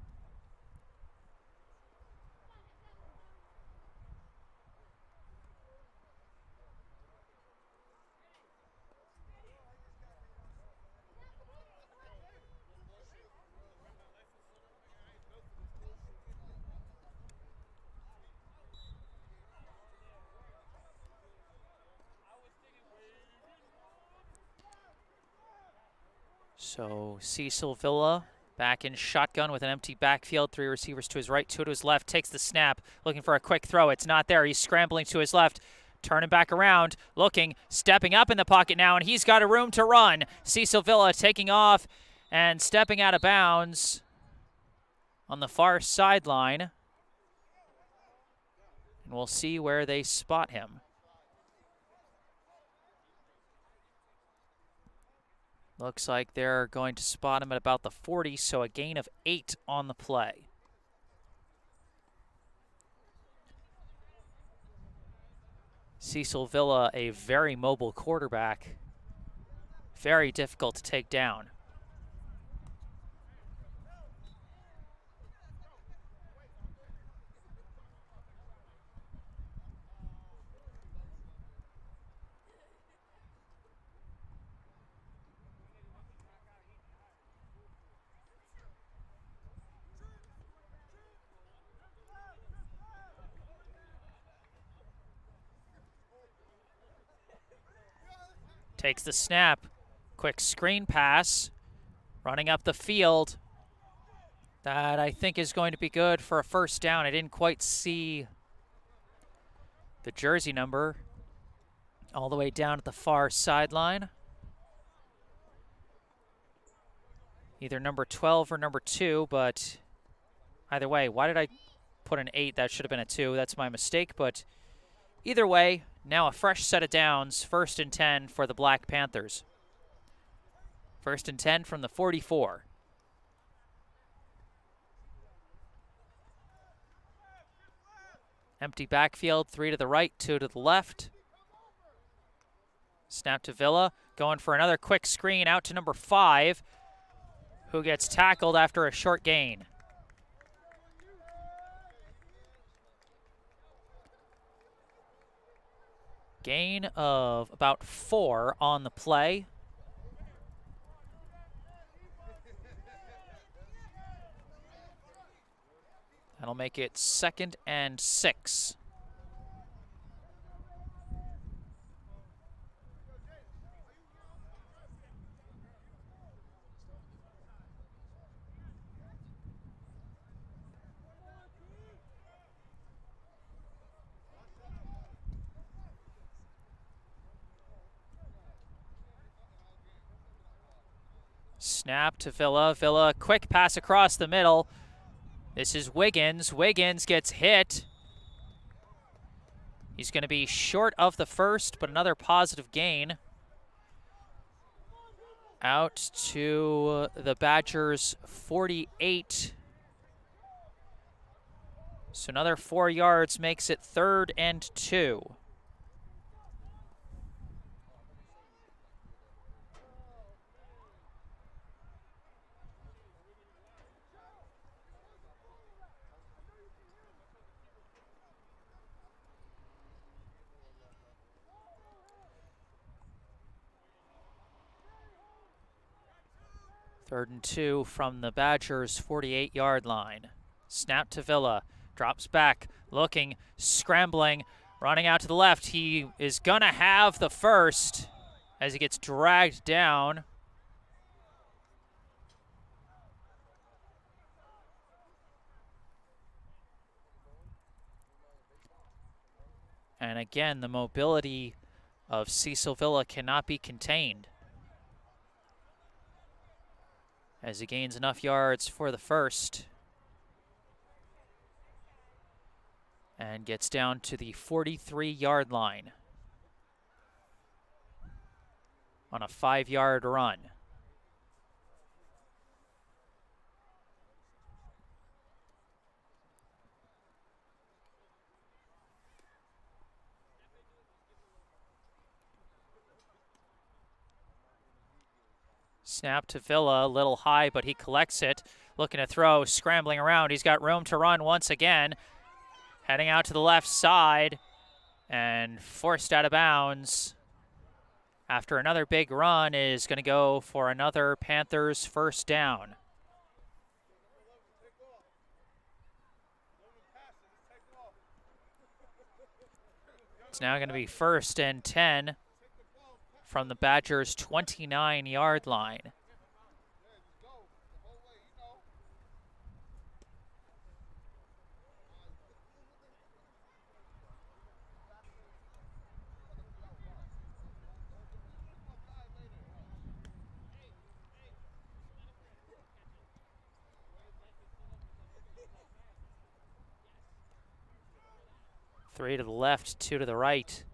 So Cecil Villa Back in shotgun with an empty backfield. 3 receivers to his right, 2 to his left. Takes the snap, looking for a quick throw. It's not there. He's scrambling to his left. Turning back around, looking, stepping up in the pocket now, and he's got a room to run. Cecil Villa taking off and stepping out of bounds on the far sideline. And we'll see where they spot him. Looks like they're going to spot him at about the 40, so a gain of 8 on the play. Cecil Villa, a very mobile quarterback. Very difficult to take down. Takes the snap, quick screen pass, running up the field. That I think is going to be good for a first down. I didn't quite see the jersey number all the way down at the far sideline. Either number 12 or number 2, but either way, why did I put an 8? That should have been a 2. That's my mistake, but either way, now a fresh set of downs, 1st and 10 for the Black Panthers. 1st and 10 from the 44. Empty backfield, 3 to the right, 2 to the left. Snap to Villa, going for another quick screen out to number 5, who gets tackled after a short gain. Gain of about 4 on the play. That'll make it 2nd and 6. Snap to Villa. Villa, quick pass across the middle. This is Wiggins. Wiggins gets hit. He's going to be short of the first, but another positive gain. Out to the Badgers' 48. So another 4 yards makes it 3rd and 2. Third and 2 from the Badgers' 48-yard line. Snap to Villa. Drops back, looking, scrambling, running out to the left. He is going to have the first as he gets dragged down. And again, the mobility of Cecil Villa cannot be contained, as he gains enough yards for the first and gets down to the 43-yard line on a 5-yard run. Snap to Villa, a little high, but he collects it. Looking to throw, scrambling around. He's got room to run once again. Heading out to the left side and forced out of bounds. After another big run, is going to go for another Panthers first down. It's now going to be 1st and 10 from the Badgers' 29-yard line. 3 to the left, 2 to the right.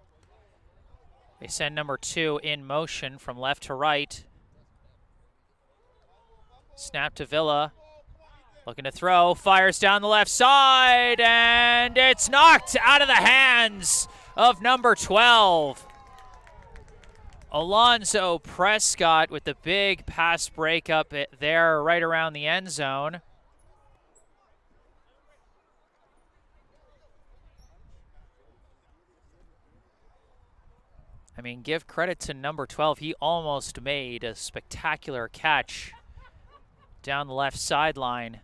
They send number 2 in motion from left to right. Snap to Villa. Looking to throw, fires down the left side, and it's knocked out of the hands of number 12. Alonzo Prescott with the big pass breakup there right around the end zone. I mean, give credit to number 12. He almost made a spectacular catch down the left sideline,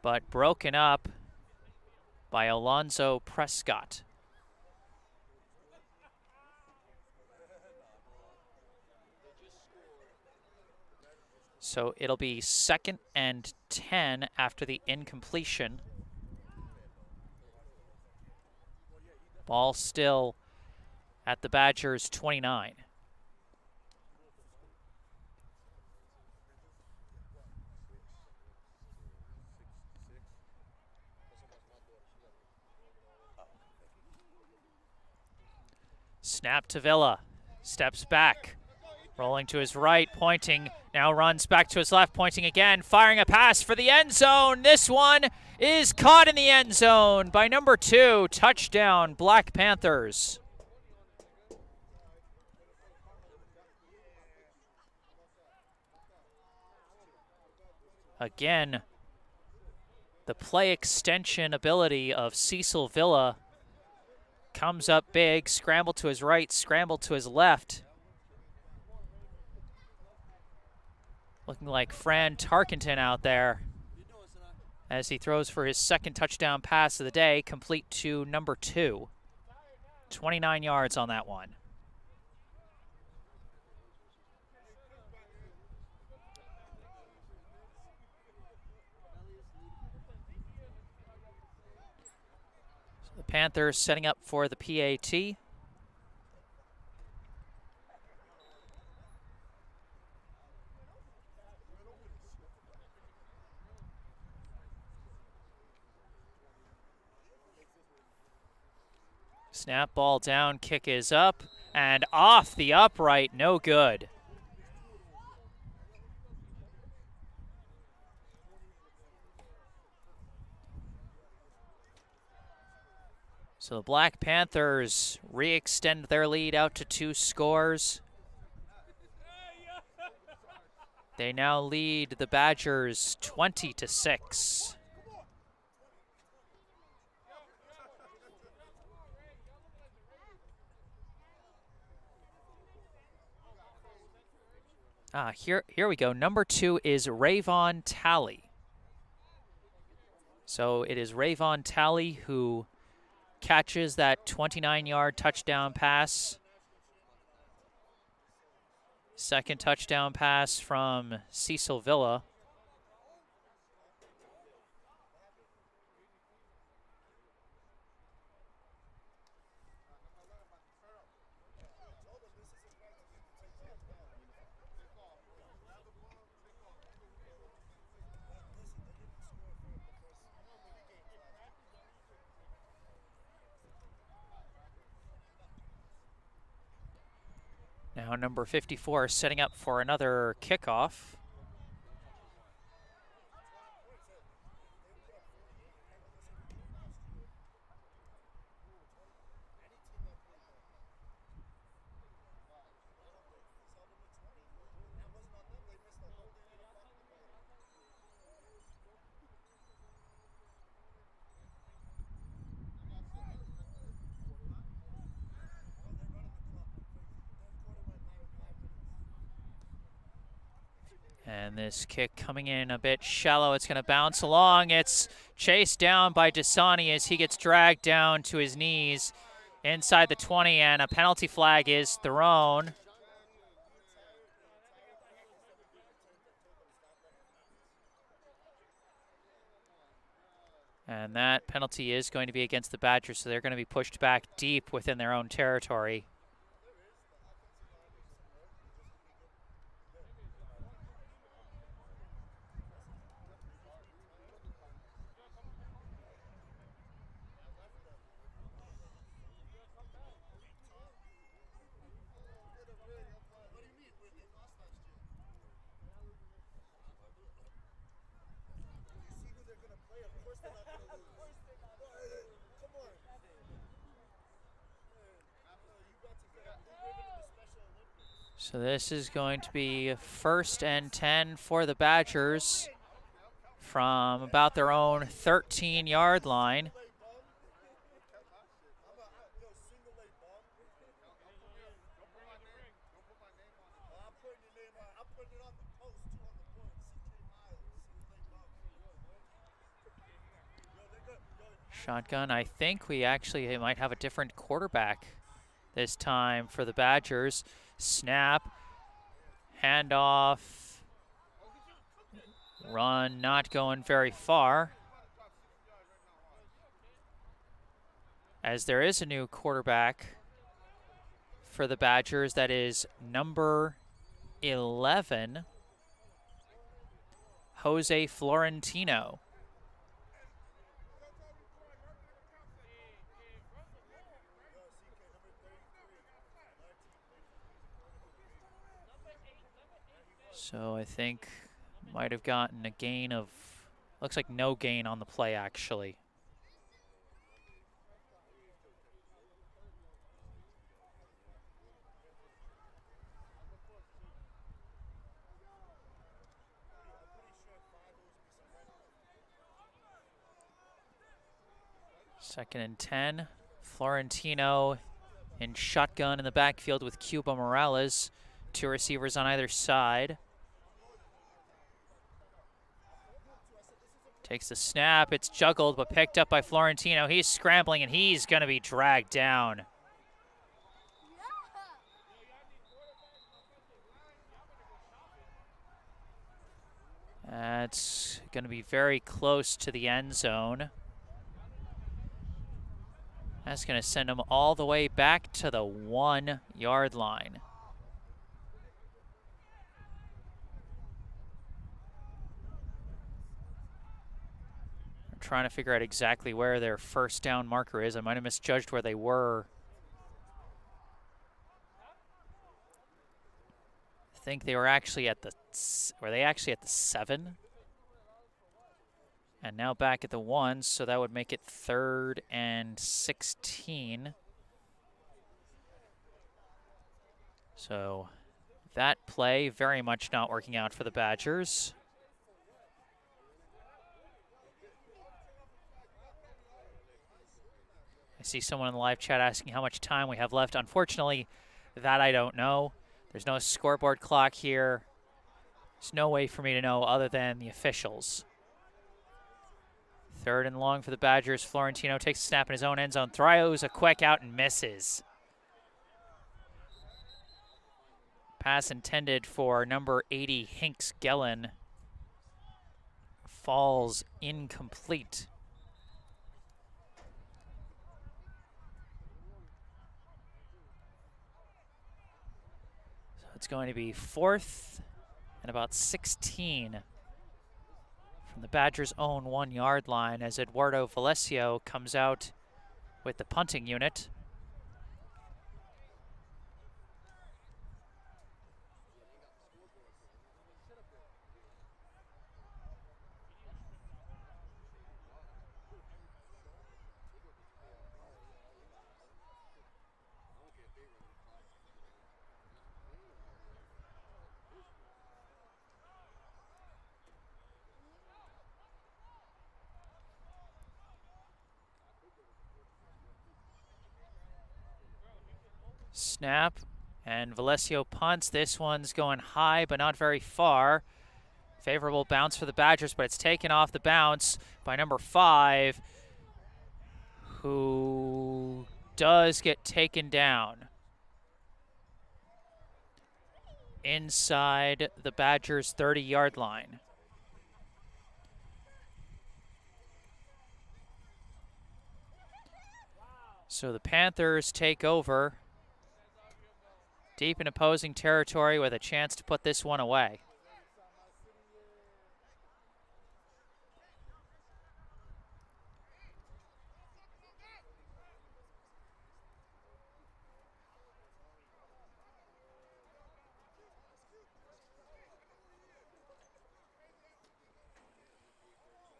but broken up by Alonzo Prescott. So it'll be 2nd and 10 after the incompletion. Ball still at the Badgers' 29. Snap to Villa, steps back, rolling to his right, pointing, now runs back to his left, pointing again, firing a pass for the end zone. This one is caught in the end zone by number 2, touchdown, Black Panthers. Again, the play extension ability of Cecil Villa comes up big, scramble to his right, scramble to his left. Looking like Fran Tarkenton out there as he throws for his 2nd touchdown pass of the day, complete to number 2. 29 yards on that one. So the Panthers setting up for the PAT. Snap, ball down, kick is up, and off the upright, no good. So the Black Panthers re-extend their lead out to 2 scores. They now lead the Badgers 20-6. Here we go. Number 2 is Rayvon Talley. So it is Rayvon Talley who catches that 29-yard touchdown pass. 2nd touchdown pass from Cecil Villa. Now number 54 setting up for another kickoff. And this kick coming in a bit shallow. It's going to bounce along. It's chased down by Dasani as he gets dragged down to his knees inside the 20, and a penalty flag is thrown. And that penalty is going to be against the Badgers, so they're going to be pushed back deep within their own territory. So this is going to be 1st and 10 for the Badgers from about their own 13-yard line. Shotgun, I think we actually might have a different quarterback this time for the Badgers. Snap, handoff, run, not going very far. As there is a new quarterback for the Badgers, that is number 11, Jose Florentino. So I think might have gotten a gain of, looks like no gain on the play actually. Second and 10, Florentino in shotgun in the backfield with Cuba Morales. 2 receivers on either side. Takes the snap, it's juggled but picked up by Florentino. He's scrambling and he's gonna be dragged down. That's gonna be very close to the end zone. That's gonna send him all the way back to the 1-yard line. Trying to figure out exactly where their first down marker is. I might have misjudged where they were. I think they were actually at the 7? And now back at the 1, so that would make it 3rd and 16. So that play very much not working out for the Badgers. I see someone in the live chat asking how much time we have left. Unfortunately, that I don't know. There's no scoreboard clock here. There's no way for me to know other than the officials. 3rd and long for the Badgers. Florentino takes a snap in his own end zone, throws a quick out and misses. Pass intended for number 80, Hinks Gellen, falls incomplete. It's going to be 4th and about 16 from the Badgers' own 1-yard line as Eduardo Valesio comes out with the punting unit. Snap, and Valesio punts. This one's going high, but not very far. Favorable bounce for the Badgers, but it's taken off the bounce by number 5, who does get taken down inside the Badgers' 30-yard line. So the Panthers take over deep in opposing territory with a chance to put this one away.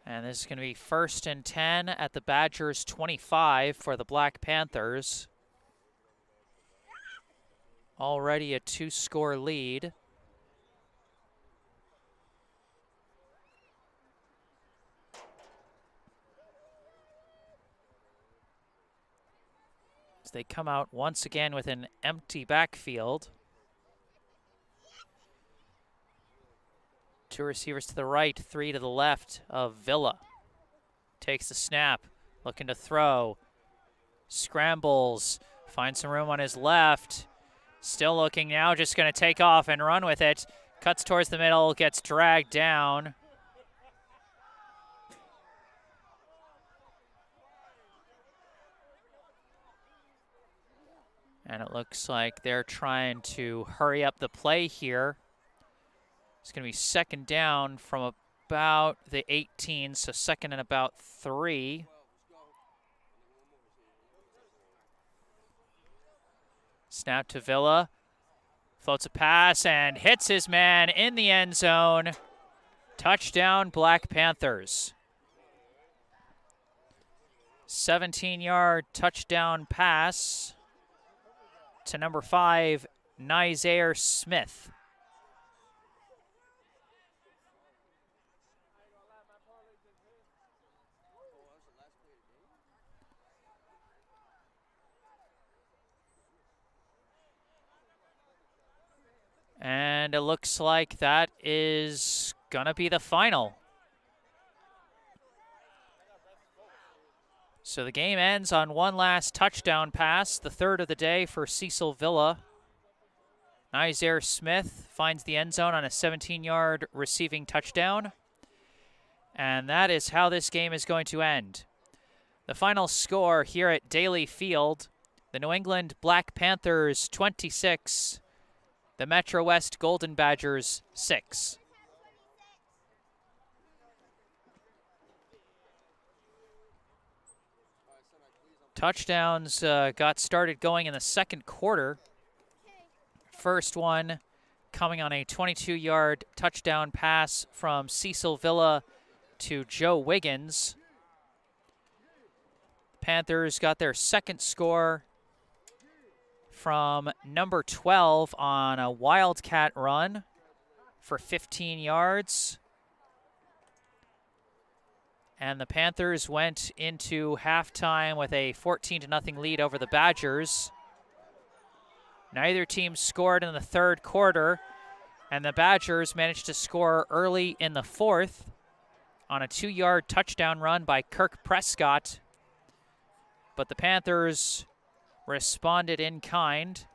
And this is going to be 1st and 10 at the Badgers' 25 for the Black Panthers. Already a 2-score lead. As they come out once again with an empty backfield. 2 receivers to the right, 3 to the left of Villa. Takes the snap, looking to throw. Scrambles, finds some room on his left. Still looking now, just going to take off and run with it. Cuts towards the middle, gets dragged down. And it looks like they're trying to hurry up the play here. It's going to be second down from about the 18, so second and about 3. Snap to Villa. Floats a pass and hits his man in the end zone. Touchdown, Black Panthers. 17-yard touchdown pass to number 5, Nizair Smith. And it looks like that is gonna be the final. So the game ends on one last touchdown pass, the third of the day for Cecil Villa. Nizair Smith finds the end zone on a 17-yard receiving touchdown. And that is how this game is going to end. The final score here at Daly Field, the New England Black Panthers 26, the MetroWest Golden Badgers 6. Touchdowns got started going in the second quarter. First one coming on a 22-yard touchdown pass from Cecil Villa to Joe Wiggins. Panthers got their second score from number 12 on a wildcat run for 15 yards. And the Panthers went into halftime with a 14-0 lead over the Badgers. Neither team scored in the third quarter, and the Badgers managed to score early in the fourth on a 2-yard touchdown run by Kirk Prescott. But the Panthers responded in kind.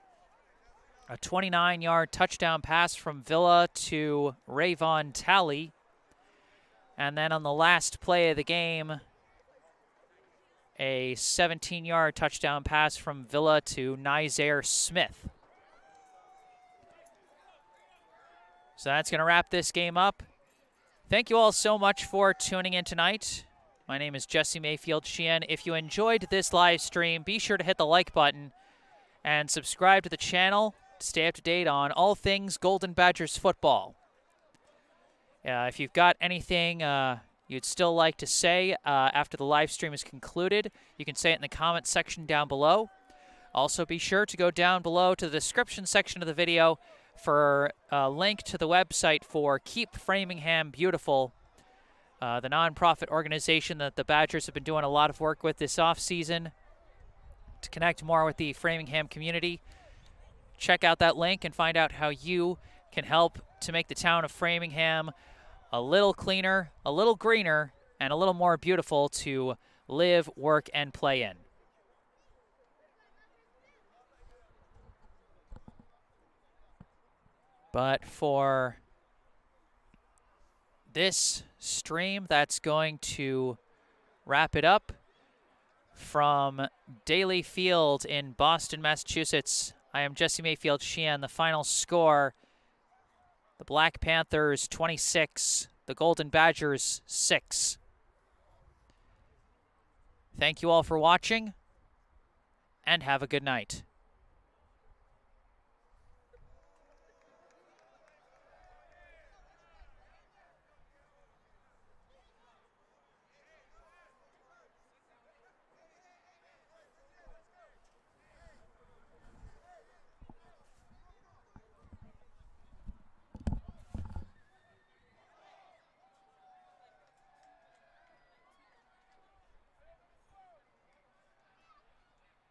A 29-yard touchdown pass from Villa to Rayvon Talley. And then on the last play of the game, a 17-yard touchdown pass from Villa to Nizair Smith. So that's going to wrap this game up. Thank you all so much for tuning in tonight. My name is Jesse Mayfield Sheehan. If you enjoyed this live stream, be sure to hit the like button and subscribe to the channel to stay up to date on all things Golden Badgers football. If you've got anything you'd still like to say after the live stream is concluded, you can say it in the comment section down below. Also, be sure to go down below to the description section of the video for a link to the website for Keep Framingham Beautiful, the nonprofit organization that the Badgers have been doing a lot of work with this offseason to connect more with the Framingham community. Check out that link and find out how you can help to make the town of Framingham a little cleaner, a little greener, and a little more beautiful to live, work, and play in. But for this stream, that's going to wrap it up. From Daly Field in Boston, Massachusetts, I am Jesse Mayfield Sheehan. The final score: the Black Panthers 26, the Golden Badgers 6. Thank you all for watching, and have a good night.